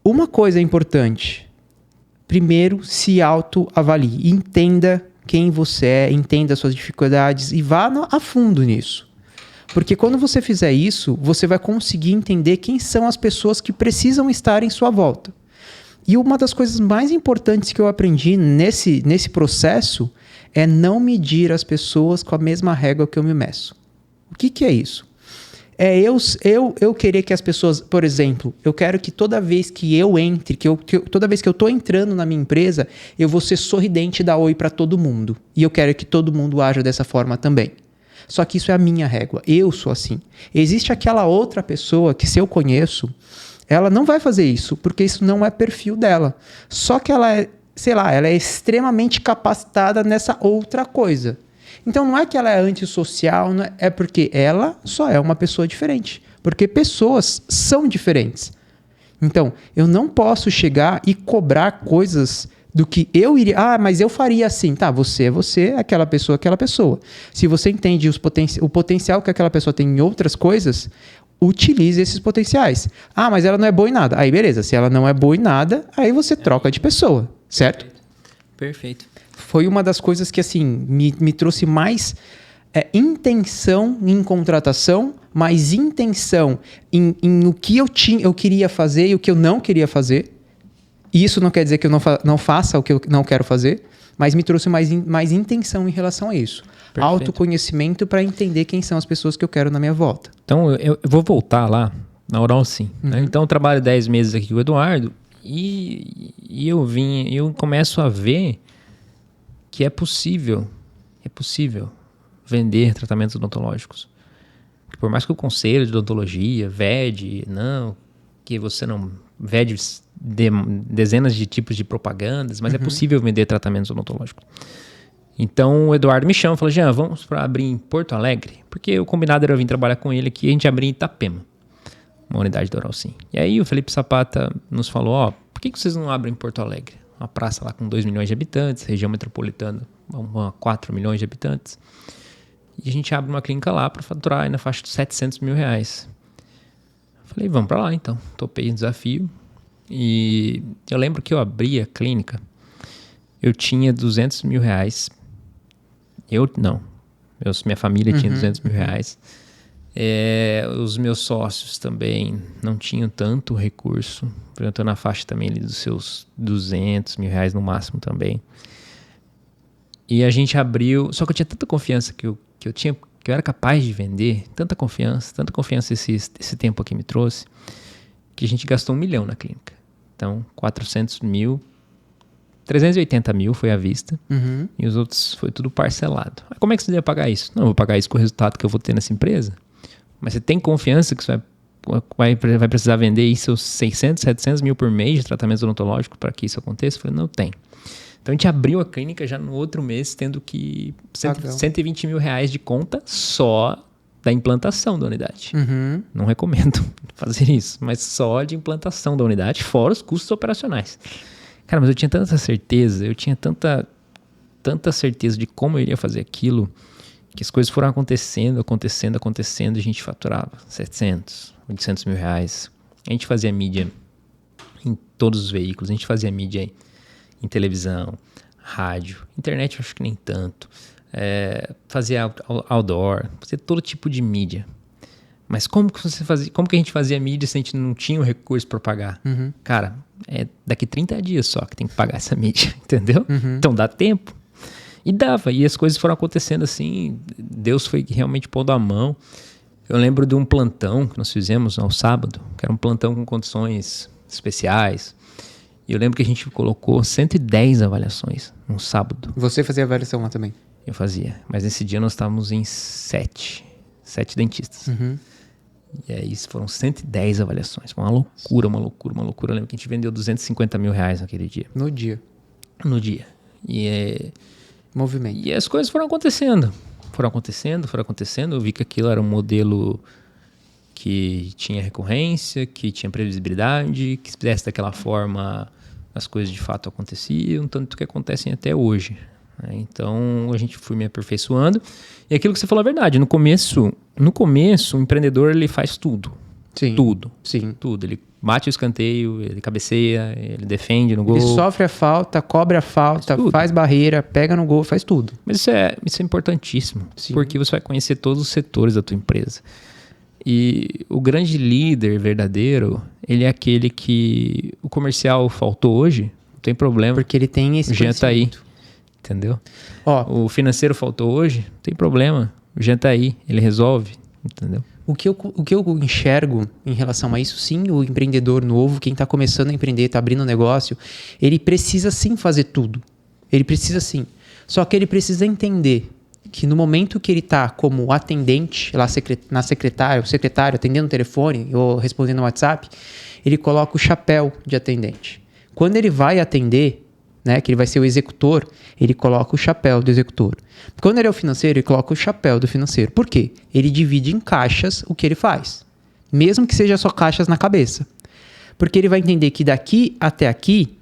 uma coisa é importante. Primeiro, se autoavalie. Entenda quem você é, entenda suas dificuldades e vá a fundo nisso. Porque quando você fizer isso, você vai conseguir entender quem são as pessoas que precisam estar em sua volta. E uma das coisas mais importantes que eu aprendi nesse processo é não medir as pessoas com a mesma régua que eu me meço. O que é isso? É eu querer que as pessoas, por exemplo, eu quero que toda vez que eu entre, toda vez que eu estou entrando na minha empresa, eu vou ser sorridente e dar oi para todo mundo. E eu quero que todo mundo haja dessa forma também. Só que isso é a minha régua. Eu sou assim. Existe aquela outra pessoa que, se eu conheço, ela não vai fazer isso, porque isso não é perfil dela. Só que ela é, sei lá, ela é extremamente capacitada nessa outra coisa. Então não é que ela é antissocial, é porque ela só é uma pessoa diferente. Porque pessoas são diferentes. Então, eu não posso chegar e cobrar coisas do que eu iria... Ah, mas eu faria assim. Tá, você é você, aquela pessoa é aquela pessoa. Se você entende o potencial que aquela pessoa tem em outras coisas, utilize esses potenciais. Ah, mas ela não é boa em nada. Aí, beleza. Se ela não é boa em nada, aí você troca de pessoa, certo? Perfeito. Foi uma das coisas que, assim, me trouxe mais intenção em contratação, mais intenção em o que eu queria fazer e o que eu não queria fazer. E isso não quer dizer que eu não faça o que eu não quero fazer, mas me trouxe mais intenção em relação a isso. Perfeito. Autoconhecimento para entender quem são as pessoas que eu quero na minha volta. Então, eu vou voltar lá na Oral Sim. Né? Então, eu trabalho 10 meses aqui com o Eduardo e eu começo a ver que é possível vender tratamentos odontológicos. Por mais que o conselho de odontologia vede, que você não vede dezenas de tipos de propagandas, mas é possível vender tratamentos odontológicos. Então o Eduardo me chama e fala: Jean, vamos para abrir em Porto Alegre? Porque o combinado era eu vir trabalhar com ele aqui e a gente abrir em Itapema, uma unidade do Oral Sim. E aí o Felipe Zapata nos falou: por que vocês não abrem em Porto Alegre? Uma praça lá com 2 milhões de habitantes, região metropolitana, 4 milhões de habitantes. E a gente abre uma clínica lá para faturar aí na faixa de R$700 mil. Falei, vamos para lá então. Topei o desafio. E eu lembro que eu abri a clínica, eu tinha R$200 mil. Minha família tinha R$200 mil. Os meus sócios também não tinham tanto recurso. Eu estou na faixa também ali dos seus R$200 mil no máximo também. E a gente abriu, só que eu tinha tanta confiança que eu era capaz de vender, tanta confiança esse tempo aqui me trouxe, que a gente gastou R$1 milhão na clínica. Então, 400 mil, 380 mil foi à vista, e os outros foi tudo parcelado. Como é que você ia pagar isso? Não, eu vou pagar isso com o resultado que eu vou ter nessa empresa. Mas você tem confiança que você vai precisar vender seus 600, 700 mil por mês de tratamentos odontológicos para que isso aconteça? Eu falei, não tem. Então a gente abriu a clínica já no outro mês, tendo que R$120 mil de conta só da implantação da unidade. Não recomendo fazer isso, mas só de implantação da unidade, fora os custos operacionais. Cara, mas eu tinha tanta certeza, tanta certeza de como eu iria fazer aquilo, que as coisas foram acontecendo, e a gente faturava 700, 800 mil reais. A gente fazia mídia em todos os veículos, a gente fazia mídia em televisão, rádio, internet eu acho que nem tanto, fazia outdoor, fazia todo tipo de mídia. Mas como que você fazia? Como que a gente fazia mídia se a gente não tinha o recurso para pagar? Cara, é daqui 30 dias só que tem que pagar essa mídia, entendeu? Então dá tempo. E dava, e as coisas foram acontecendo assim, Deus foi realmente pondo a mão. Eu lembro de um plantão que nós fizemos ao sábado, que era um plantão com condições especiais. E eu lembro que a gente colocou 110 avaliações no sábado. Você fazia avaliação lá também? Eu fazia, mas nesse dia nós estávamos em 7 dentistas. E aí foram 110 avaliações. Foi uma loucura, uma loucura, uma loucura. Eu lembro que a gente vendeu R$250 mil naquele dia. No dia. No dia. Movimento. E as coisas foram acontecendo. Foram acontecendo. Eu vi que aquilo era um modelo que tinha recorrência, que tinha previsibilidade, que se fizesse daquela forma as coisas de fato aconteciam, tanto que acontecem até hoje. Então a gente foi me aperfeiçoando. E aquilo que você falou é verdade. No começo, o empreendedor ele faz tudo. Sim. Tudo. Sim. Tudo. Ele bate o escanteio, ele cabeceia, ele defende no gol. Ele sofre a falta, cobre a falta, faz barreira, pega no gol, faz tudo. Mas isso é importantíssimo. Sim. Porque você vai conhecer todos os setores da tua empresa. E o grande líder verdadeiro, ele é aquele que o comercial faltou hoje, não tem problema. Porque ele tem esse Jean tá aí. Entendeu? O financeiro faltou hoje, não tem problema. O Jean tá aí, ele resolve, entendeu? O que eu enxergo em relação a isso, sim, o empreendedor novo, quem está começando a empreender, está abrindo um negócio, ele precisa sim fazer tudo. Ele precisa sim. Só que ele precisa entender que no momento que ele está como atendente, lá na secretária, o secretário atendendo o telefone ou respondendo o WhatsApp, ele coloca o chapéu de atendente. Quando ele vai atender, né, que ele vai ser o executor, ele coloca o chapéu do executor. Quando ele é o financeiro, ele coloca o chapéu do financeiro. Por quê? Ele divide em caixas o que ele faz, mesmo que seja só caixas na cabeça. Porque ele vai entender que daqui até aqui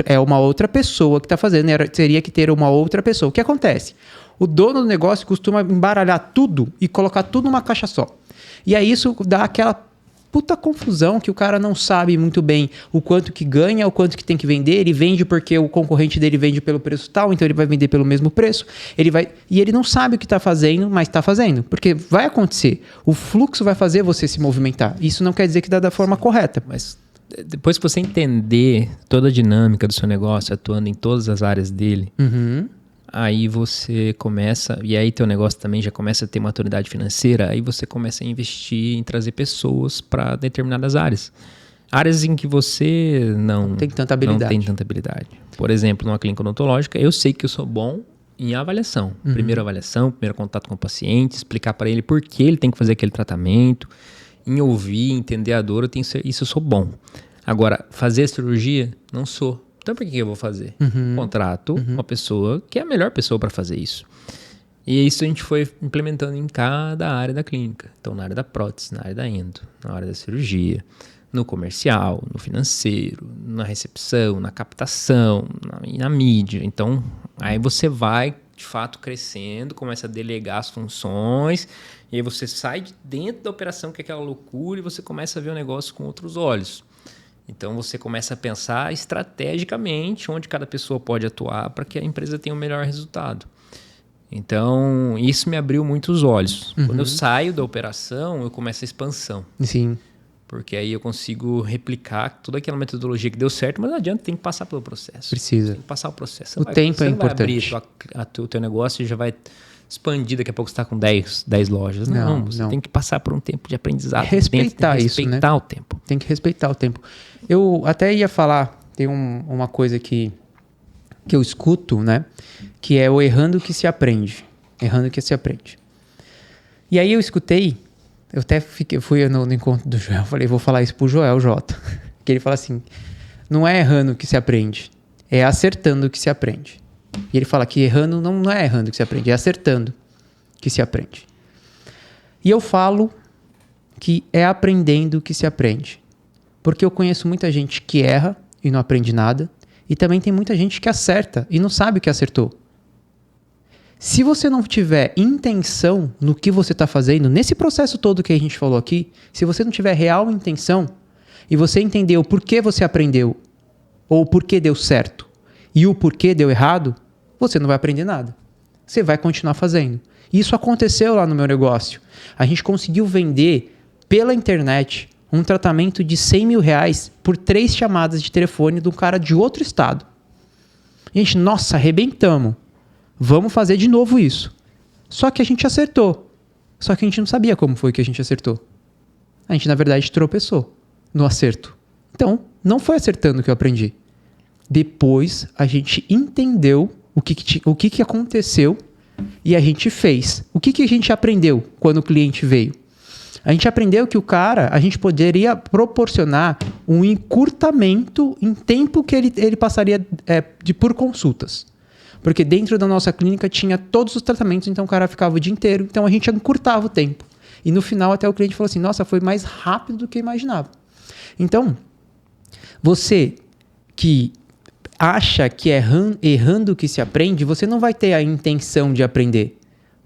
é uma outra pessoa que está fazendo, teria que ter uma outra pessoa. O que acontece? O dono do negócio costuma embaralhar tudo e colocar tudo numa caixa só. E aí isso dá aquela puta confusão que o cara não sabe muito bem o quanto que ganha, o quanto que tem que vender. Ele vende porque o concorrente dele vende pelo preço tal, então ele vai vender pelo mesmo preço. E ele não sabe o que está fazendo, mas está fazendo. Porque vai acontecer. O fluxo vai fazer você se movimentar. Isso não quer dizer que dá da forma correta. Mas depois que você entender toda a dinâmica do seu negócio, atuando em todas as áreas dele, aí você começa, e aí teu negócio também já começa a ter maturidade financeira, aí você começa a investir em trazer pessoas para determinadas áreas. Áreas em que você não tem tanta habilidade. Por exemplo, numa clínica odontológica, eu sei que eu sou bom em avaliação. Primeira avaliação, primeiro contato com o paciente, explicar para ele por que ele tem que fazer aquele tratamento, em ouvir, entender a dor, isso eu sou bom. Agora, fazer a cirurgia, não sou. Então, por que eu vou fazer? Contrato uma pessoa que é a melhor pessoa para fazer isso. E isso a gente foi implementando em cada área da clínica. Então, na área da prótese, na área da endo, na área da cirurgia, no comercial, no financeiro, na recepção, na captação, na mídia. Então, aí você vai, de fato, crescendo, começa a delegar as funções, e aí você sai de dentro da operação, que é aquela loucura, e você começa a ver o negócio com outros olhos. Então, você começa a pensar estrategicamente onde cada pessoa pode atuar para que a empresa tenha o melhor resultado. Então, isso me abriu muito os olhos. Quando eu saio da operação, eu começo a expansão. Sim. Porque aí eu consigo replicar toda aquela metodologia que deu certo, mas não adianta, tem que passar pelo processo. Precisa. Tem que passar o processo. O tempo é importante. Você não vai abrir o teu negócio e já vai expandir, daqui a pouco você está com 10 lojas. Não, você tem que passar por um tempo de aprendizado. Respeitar isso, né? Respeitar o tempo. Tem que respeitar o tempo. Eu até ia falar, tem uma coisa que eu escuto, né? Que é o errando que se aprende. Errando que se aprende. E aí eu escutei, eu até fui no encontro do Joel, falei, vou falar isso pro Joel J. Que ele fala assim, não é errando que se aprende, é acertando que se aprende. E ele fala que errando não é errando que se aprende, é acertando que se aprende. E eu falo que é aprendendo que se aprende. Porque eu conheço muita gente que erra e não aprende nada. E também tem muita gente que acerta e não sabe o que acertou. Se você não tiver intenção no que você está fazendo, nesse processo todo que a gente falou aqui, se você não tiver real intenção e você entender o porquê você aprendeu, ou o porquê deu certo, e o porquê deu errado, você não vai aprender nada. você vai continuar fazendo. Isso aconteceu lá no meu negócio. A gente conseguiu vender pela internet um tratamento de R$100 mil por 3 chamadas de telefone de um cara de outro estado. Gente, nossa, arrebentamos. Vamos fazer de novo isso. Só que a gente acertou. Só que a gente não sabia como foi que a gente acertou. A gente, na verdade, tropeçou no acerto. Então, não foi acertando que eu aprendi. Depois, a gente entendeu o que aconteceu e a gente fez. O que a gente aprendeu quando o cliente veio? A gente aprendeu que a gente poderia proporcionar um encurtamento em tempo que ele passaria por consultas. Porque dentro da nossa clínica tinha todos os tratamentos, então o cara ficava o dia inteiro, então a gente encurtava o tempo. E no final até o cliente falou assim, nossa, foi mais rápido do que eu imaginava. Então, você que acha que é errando que se aprende, você não vai ter a intenção de aprender.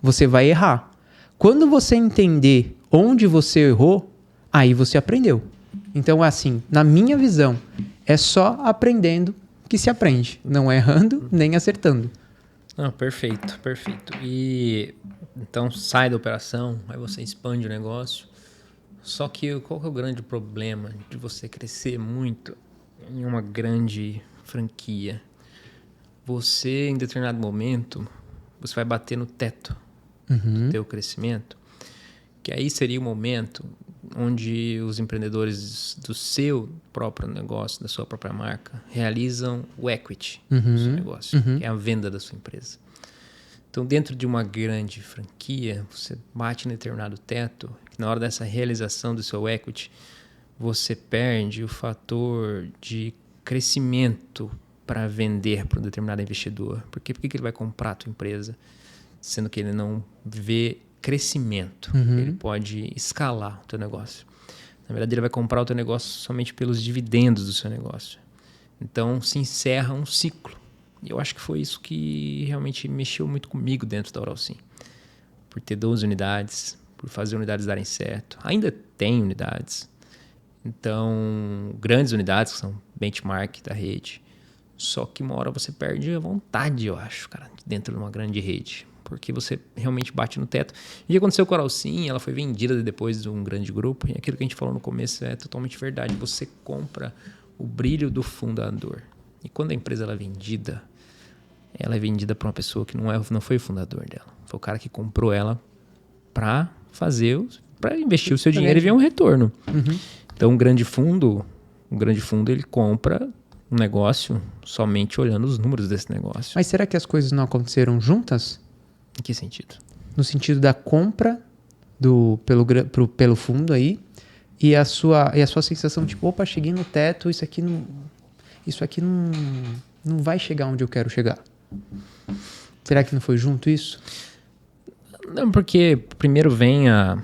Você vai errar. Quando você entender onde você errou, aí você aprendeu. Então, assim, na minha visão, é só aprendendo que se aprende. Não é errando nem acertando. Não, perfeito, perfeito. E então sai da operação, aí você expande o negócio. Só que qual que é o grande problema de você crescer muito em uma grande franquia? Você, em determinado momento, você vai bater no teto do teu crescimento, que aí seria o momento onde os empreendedores do seu próprio negócio, da sua própria marca, realizam o equity do seu negócio, que é a venda da sua empresa. Então, dentro de uma grande franquia, você bate em determinado teto, que na hora dessa realização do seu equity, você perde o fator de crescimento para vender para um determinado investidor. Por que ele vai comprar a tua empresa, sendo que ele não vê crescimento? Ele pode escalar o teu negócio. Na verdade, ele vai comprar o teu negócio somente pelos dividendos do seu negócio. Então, se encerra um ciclo. E eu acho que foi isso que realmente mexeu muito comigo dentro da Oralsim. Por ter 12 unidades, por fazer unidades darem certo. Ainda tem unidades. Então, grandes unidades que são benchmark da rede. Só que uma hora você perde a vontade, eu acho, cara, dentro de uma grande rede. Porque você realmente bate no teto. E o que aconteceu com a Oralsim, ela foi vendida depois de um grande grupo. E aquilo que a gente falou no começo é totalmente verdade. Você compra o brilho do fundador. E quando a empresa ela é vendida para uma pessoa que não foi o fundador dela. Foi o cara que comprou ela para investir o seu dinheiro e ver um retorno. Então, um grande fundo ele compra um negócio somente olhando os números desse negócio. Mas será que as coisas não aconteceram juntas? Em que sentido? No sentido da compra pelo fundo aí e a sua sensação tipo, opa, cheguei no teto, isso aqui não vai chegar onde eu quero chegar. Será que não foi junto isso? Não, porque primeiro vem a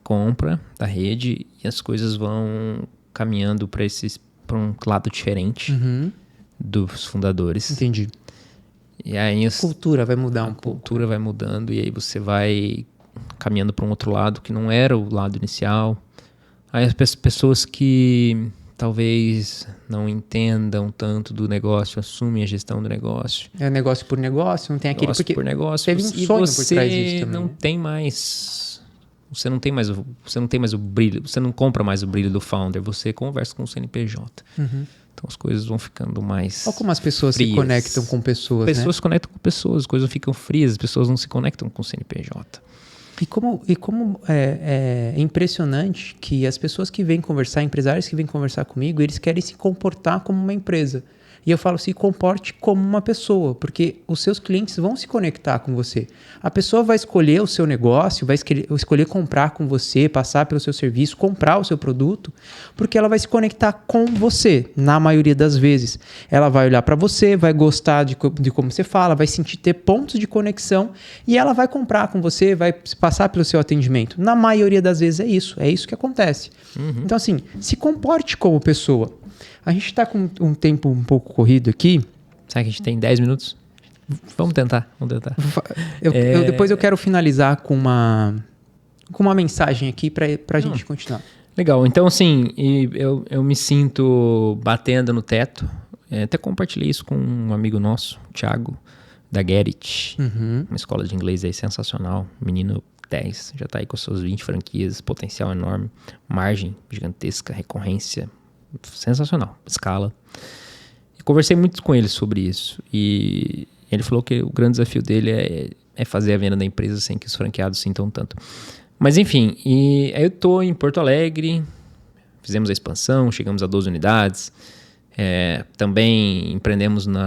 compra da rede e as coisas vão caminhando para um lado diferente dos fundadores. Entendi. E aí a cultura vai mudar um pouco. A cultura vai mudando e aí você vai caminhando para um outro lado que não era o lado inicial. Aí as pessoas que talvez não entendam tanto do negócio assumem a gestão do negócio. É negócio por negócio, não tem aquele... Negócio por negócio. Teve um sonho por trás disso também. Não tem mais... Você não tem mais o brilho, você não compra mais o brilho do founder, você conversa com o CNPJ. Então as coisas vão ficando mais Olha como as pessoas frias. Se conectam com pessoas, pessoas se conectam com pessoas, as coisas ficam frias, as pessoas não se conectam com o CNPJ. E como é impressionante que as pessoas que vêm conversar, empresários que vêm conversar comigo, eles querem se comportar como uma empresa. E eu falo, se comporte como uma pessoa, porque os seus clientes vão se conectar com você. A pessoa vai escolher o seu negócio, vai escolher comprar com você, passar pelo seu serviço, comprar o seu produto, porque ela vai se conectar com você, na maioria das vezes. Ela vai olhar para você, vai gostar de como você fala, vai ter pontos de conexão e ela vai comprar com você, vai passar pelo seu atendimento. Na maioria das vezes é isso que acontece. Então, assim, se comporte como pessoa. A gente está com um tempo um pouco corrido aqui. Será que a gente tem 10 minutos? Vamos tentar. Depois eu quero finalizar com uma mensagem aqui para a gente continuar. Legal. Então, assim, eu me sinto batendo no teto. Até compartilhei isso com um amigo nosso, o Thiago. da Gerrit, Uhum. uma escola de inglês aí sensacional. Menino 10, já tá aí com suas 20 franquias, potencial enorme, margem gigantesca, recorrência sensacional, escala. Eu conversei muito com ele sobre isso e ele falou que o grande desafio dele é fazer a venda da empresa sem que os franqueados sintam tanto. Mas enfim, e aí eu tô em Porto Alegre, fizemos a expansão, chegamos a 12 unidades. Também empreendemos no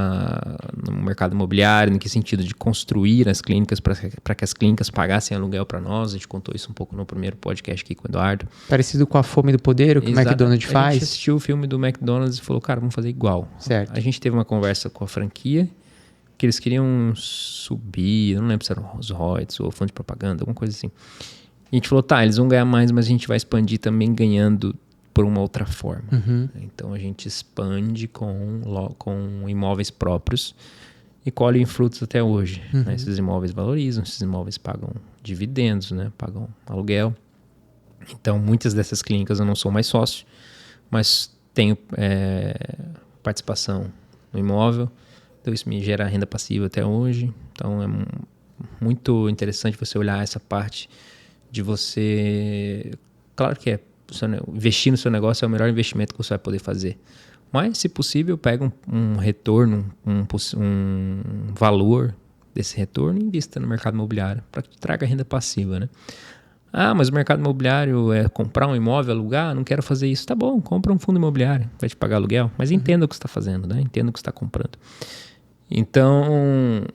mercado imobiliário, no que sentido de construir as clínicas para que as clínicas pagassem aluguel para nós. A gente contou isso um pouco no primeiro podcast aqui com o Eduardo. Parecido com a Fome do Poder, o que o McDonald's faz. A gente assistiu o filme do McDonald's e falou, cara, vamos fazer igual. Certo. A gente teve uma conversa com a franquia, que eles queriam subir, eu não lembro se eram os royalties ou fundo de propaganda, alguma coisa assim. E a gente falou, tá, eles vão ganhar mais, mas a gente vai expandir também ganhando por uma outra forma. Uhum. Então a gente expande com imóveis próprios e colhe frutos até hoje. Uhum. Né? Esses imóveis valorizam, esses imóveis pagam dividendos, né? Pagam aluguel. Então muitas dessas clínicas eu não sou mais sócio, mas tenho participação no imóvel. Então isso me gera renda passiva até hoje. Então é muito interessante você olhar essa parte de você... Claro que investir no seu negócio é o melhor investimento que você vai poder fazer. Mas, se possível, pega um retorno, um valor desse retorno e invista no mercado imobiliário para que traga renda passiva, né? Ah, mas o mercado imobiliário é comprar um imóvel, alugar? Não quero fazer isso. Tá bom, compra um fundo imobiliário, vai te pagar aluguel. Mas entenda o que você está fazendo, né? Entenda o que você está comprando. Então,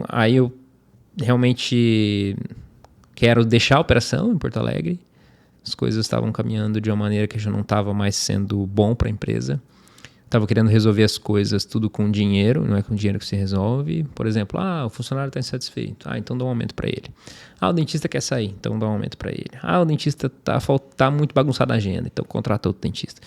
aí eu realmente quero deixar a operação em Porto Alegre. As coisas estavam caminhando de uma maneira que já não estava mais sendo bom para a empresa. Estava querendo resolver as coisas tudo com dinheiro, não é com dinheiro que se resolve. Por exemplo, o funcionário está insatisfeito. Então dá um aumento para ele. O dentista quer sair, então dá um aumento para ele. O dentista tá muito bagunçado a agenda, então contrata outro dentista.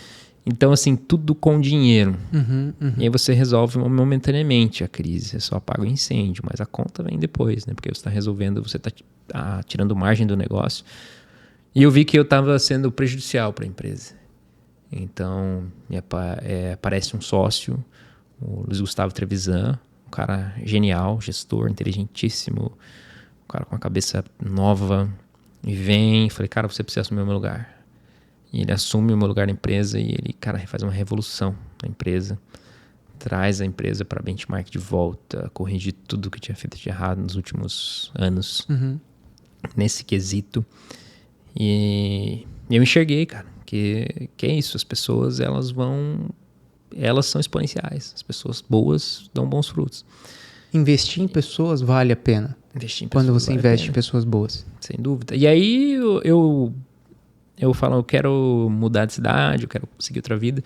Então, assim, tudo com dinheiro. Uhum. E aí você resolve momentaneamente a crise. Você só apaga o incêndio, mas a conta vem depois, né? Porque você está resolvendo, você está tirando margem do negócio. E eu vi que eu estava sendo prejudicial para a empresa. Então, aparece um sócio, o Luiz Gustavo Trevisan, um cara genial, gestor, inteligentíssimo, um cara com uma cabeça nova. E vem, falei, cara, você precisa assumir o meu lugar. E ele assume o meu lugar na empresa e ele, cara, faz uma revolução na empresa. Traz a empresa para benchmark de volta, corrigir tudo que tinha feito de errado nos últimos anos. Uhum. Nesse quesito. E eu enxerguei, cara, que é isso. As pessoas, elas são exponenciais. As pessoas boas dão bons frutos. Investir em pessoas vale a pena. Investir em pessoas quando você vale investe em pessoas boas. Sem dúvida. E aí eu falo, eu quero mudar de cidade, eu quero seguir outra vida.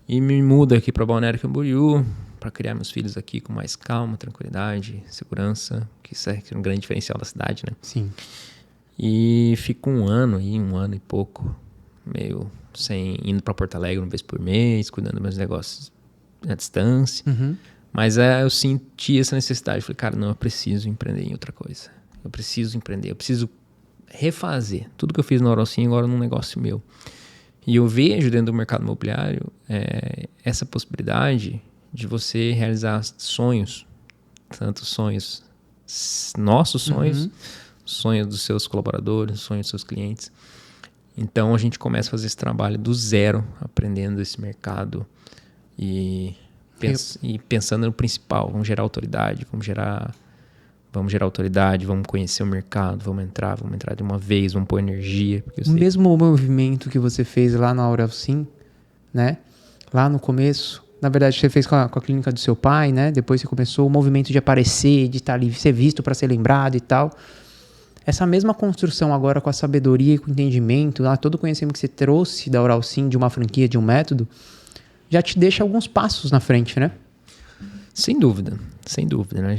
E me mudo aqui para Balneário Camboriú, para criar meus filhos aqui com mais calma, tranquilidade, segurança, que isso é um grande diferencial da cidade, né? Sim. E fico um ano e pouco, meio indo para Porto Alegre uma vez por mês, cuidando dos meus negócios à distância. Uhum. Mas eu senti essa necessidade. Falei, cara, não, eu preciso empreender em outra coisa. Eu preciso empreender, eu preciso refazer tudo que eu fiz na Oralcim agora num negócio meu. E eu vejo dentro do mercado imobiliário essa possibilidade de você realizar sonhos, tanto sonhos, nossos sonhos, sonhos dos seus colaboradores, sonhos dos seus clientes. Então a gente começa a fazer esse trabalho do zero, aprendendo esse mercado e pensando no principal. Vamos gerar autoridade, vamos conhecer o mercado, vamos entrar de uma vez, vamos pôr energia. O mesmo movimento que você fez lá na Oralcim, né? Lá no começo, na verdade você fez com a clínica do seu pai, né? Depois você começou o movimento de aparecer, de estar ali, ser visto para ser lembrado e tal. Essa mesma construção agora com a sabedoria e com o entendimento, todo o conhecimento que você trouxe da Oralcim, de uma franquia, de um método, já te deixa alguns passos na frente, né? Sem dúvida, né?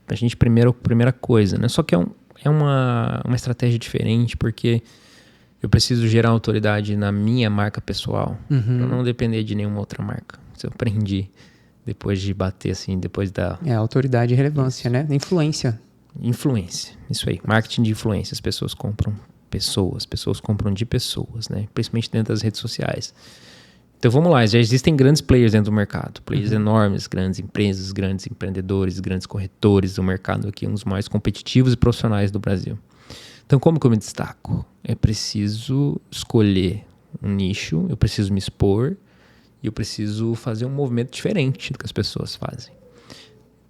A gente primeira coisa, né? Só que é uma estratégia diferente, porque eu preciso gerar autoridade na minha marca pessoal, para não depender de nenhuma outra marca. Isso eu aprendi depois de bater assim, depois da... autoridade e relevância, né? Influência, isso aí. Marketing de influência. As pessoas compram pessoas compram de pessoas, né? Principalmente dentro das redes sociais. Então vamos lá, já existem grandes players dentro do mercado. Players enormes, grandes empresas, grandes empreendedores, grandes corretores. O mercado aqui é um dos mais competitivos e profissionais do Brasil. Então como que eu me destaco? É preciso escolher um nicho, eu preciso me expor e eu preciso fazer um movimento diferente do que as pessoas fazem.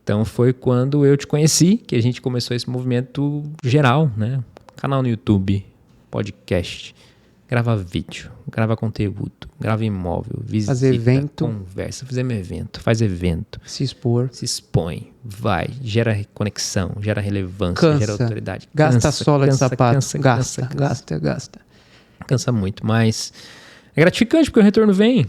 Então foi quando eu te conheci que a gente começou esse movimento geral, né? Canal no YouTube, podcast, grava vídeo, grava conteúdo, grava imóvel, visita, fazer evento, conversa, fazemos evento, faz evento, se expor, se expõe, vai, gera conexão, gera relevância, cansa, gera autoridade. Gasta sola de sapato, gasta. Cansa muito, mas é gratificante porque o retorno vem.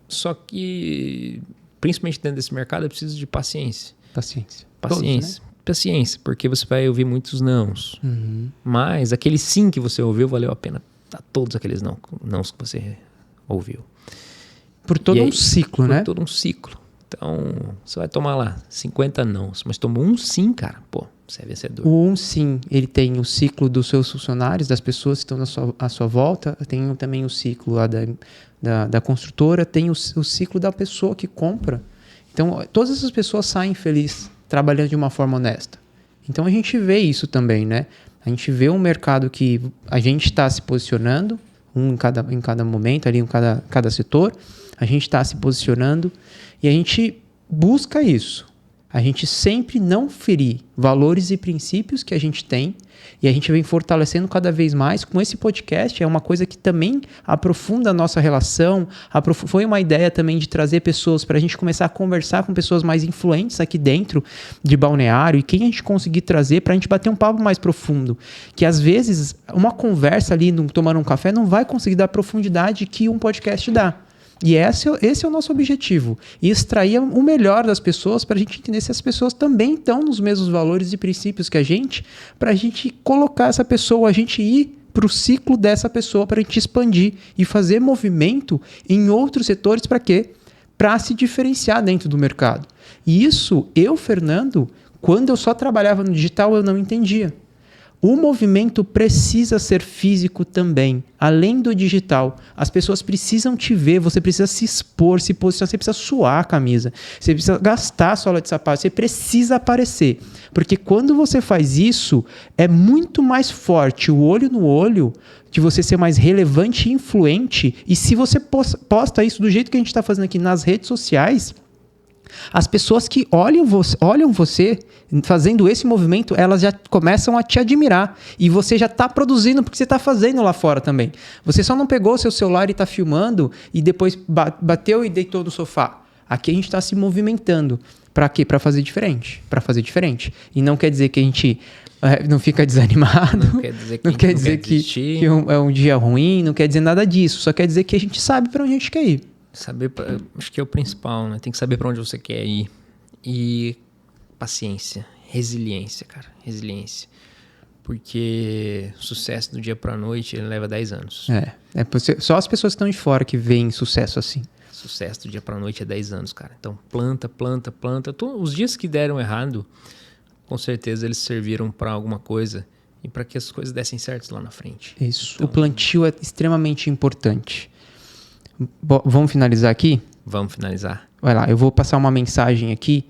Só que, principalmente dentro desse mercado, é preciso de paciência. Paciência. Todos, né? Paciência, porque você vai ouvir muitos nãos. Uhum. Mas aquele sim que você ouviu valeu a pena. Tá todos aqueles nãos que você ouviu. Por todo um ciclo, né? Por todo um ciclo. Então, você vai tomar lá 50 nãos, mas tomou um sim, cara. Pô, você é vencedor. O um sim, ele tem o ciclo dos seus funcionários, das pessoas que estão à sua volta. Tem também o ciclo lá da construtora. Tem o ciclo da pessoa que compra. Então, todas essas pessoas saem felizes, trabalhando de uma forma honesta. Então, a gente vê isso também, né? A gente vê um mercado que a gente está se posicionando, em cada momento, ali em cada setor. A gente está se posicionando e a gente busca isso. A gente sempre não ferir valores e princípios que a gente tem e a gente vem fortalecendo cada vez mais com esse podcast. É uma coisa que também aprofunda a nossa relação. Foi uma ideia também de trazer pessoas para a gente começar a conversar com pessoas mais influentes aqui dentro de Balneário e quem a gente conseguir trazer para a gente bater um papo mais profundo. Que às vezes uma conversa ali tomando um café não vai conseguir dar a profundidade que um podcast dá. E esse é o nosso objetivo. E extrair o melhor das pessoas para a gente entender se as pessoas também estão nos mesmos valores e princípios que a gente, para a gente colocar essa pessoa, a gente ir para o ciclo dessa pessoa, para a gente expandir e fazer movimento em outros setores. Para quê? Para se diferenciar dentro do mercado. E isso, Fernando, quando eu só trabalhava no digital, eu não entendia. O movimento precisa ser físico também, além do digital. As pessoas precisam te ver, você precisa se expor, se posicionar, você precisa suar a camisa, você precisa gastar a sola de sapato, você precisa aparecer. Porque quando você faz isso, é muito mais forte o olho no olho de você ser mais relevante e influente. E se você posta isso do jeito que a gente está fazendo aqui nas redes sociais, as pessoas que olham você fazendo esse movimento, elas já começam a te admirar. E você já está produzindo porque você está fazendo lá fora também. Você só não pegou o seu celular e está filmando e depois bateu e deitou no sofá. Aqui a gente está se movimentando. Para quê? Para fazer diferente. Para fazer diferente. E não quer dizer que a gente não fica desanimado. Não quer dizer que é um dia ruim. Não quer dizer nada disso. Só quer dizer que a gente sabe para onde a gente quer ir. Acho que é o principal, né? Tem que saber para onde você quer ir. E paciência, resiliência, cara. Resiliência. Porque o sucesso do dia pra noite, ele leva 10 anos. Só as pessoas que estão de fora que veem sucesso assim. Sucesso do dia pra noite é 10 anos, cara. Então, planta. Os dias que deram errado, com certeza eles serviram para alguma coisa e para que as coisas dessem certo lá na frente. Isso. Então, o plantio é extremamente importante. Vamos finalizar aqui? Vamos finalizar. Vai lá, eu vou passar uma mensagem aqui.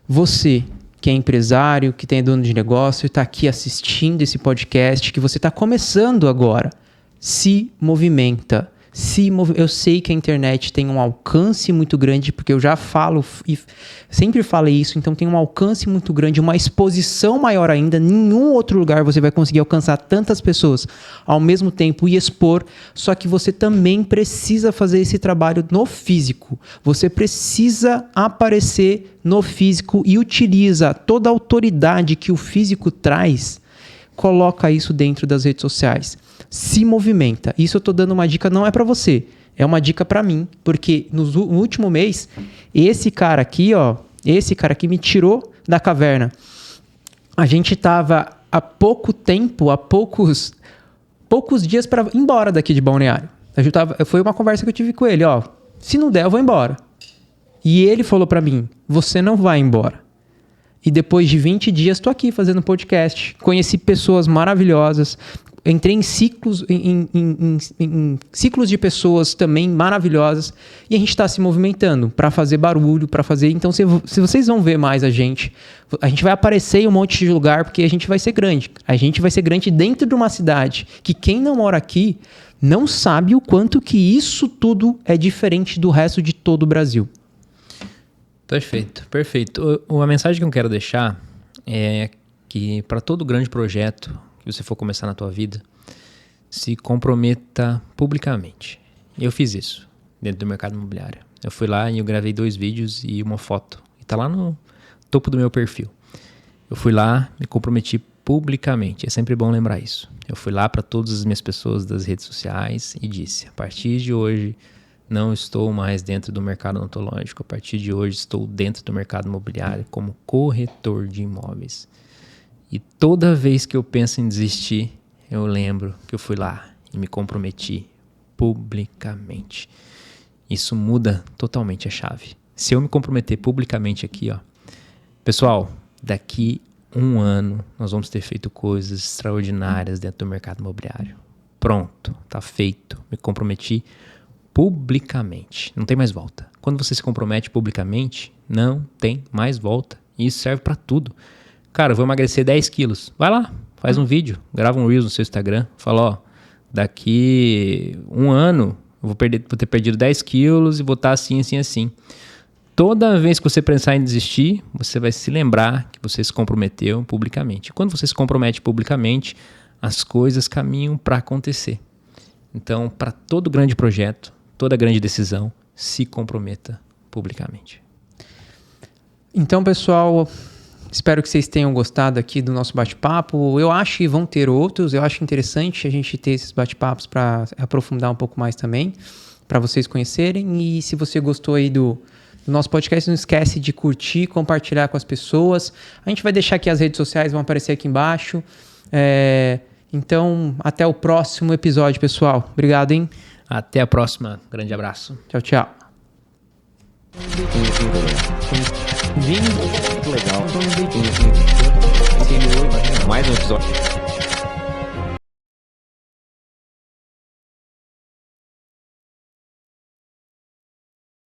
Você que é empresário, que tem dono de negócio e está aqui assistindo esse podcast, que você está começando agora, se movimenta. Eu sei que a internet tem um alcance muito grande, porque eu já falo e sempre falei isso, então tem um alcance muito grande, uma exposição maior ainda. Nenhum outro lugar você vai conseguir alcançar tantas pessoas ao mesmo tempo e expor, só que você também precisa fazer esse trabalho no físico. Você precisa aparecer no físico e utiliza toda a autoridade que o físico traz, coloca isso dentro das redes sociais. Se movimenta. Isso eu tô dando uma dica, não é para você. É uma dica para mim, porque no último mês, esse cara aqui me tirou da caverna. A gente tava há pouco tempo, há poucos dias para ir embora daqui de Balneário. Foi uma conversa que eu tive com ele, se não der eu vou embora. E ele falou para mim, você não vai embora. E depois de 20 dias, estou aqui fazendo podcast. Conheci pessoas maravilhosas. entrei em ciclos, em ciclos de pessoas também maravilhosas e a gente está se movimentando para fazer barulho, para fazer... Então, se vocês vão ver mais a gente vai aparecer em um monte de lugar porque a gente vai ser grande. A gente vai ser grande dentro de uma cidade que quem não mora aqui não sabe o quanto que isso tudo é diferente do resto de todo o Brasil. Perfeito, perfeito. A mensagem que eu quero deixar é que para todo grande projeto que você for começar na tua vida, se comprometa publicamente. Eu fiz isso dentro do mercado imobiliário. Eu fui lá e eu gravei 2 vídeos e uma foto. E tá lá no topo do meu perfil. Eu fui lá, me comprometi publicamente. É sempre bom lembrar isso. Eu fui lá para todas as minhas pessoas das redes sociais e disse: a partir de hoje não estou mais dentro do mercado odontológico. A partir de hoje estou dentro do mercado imobiliário como corretor de imóveis. E toda vez que eu penso em desistir, eu lembro que eu fui lá e me comprometi publicamente. Isso muda totalmente a chave. Se eu me comprometer publicamente aqui, ó, pessoal, daqui 1 ano nós vamos ter feito coisas extraordinárias dentro do mercado imobiliário. Pronto, tá feito. Me comprometi publicamente. Não tem mais volta. Quando você se compromete publicamente, não tem mais volta. E isso serve para tudo. Cara, eu vou emagrecer 10 quilos. Vai lá, faz um vídeo, grava um Reels no seu Instagram. Fala, ó, daqui 1 ano eu vou ter perdido 10 quilos e vou estar assim, assim, assim. Toda vez que você pensar em desistir, você vai se lembrar que você se comprometeu publicamente. Quando você se compromete publicamente, as coisas caminham para acontecer. Então, para todo grande projeto, toda grande decisão, se comprometa publicamente. Então, pessoal, espero que vocês tenham gostado aqui do nosso bate-papo. Eu acho que vão ter outros. Eu acho interessante a gente ter esses bate-papos para aprofundar um pouco mais também, para vocês conhecerem. E se você gostou aí do nosso podcast, não esquece de curtir, compartilhar com as pessoas. A gente vai deixar aqui as redes sociais, vão aparecer aqui embaixo. Então, até o próximo episódio, pessoal. Obrigado, hein? Até a próxima. Grande abraço. Tchau, tchau. Muito legal. Mais um episódio.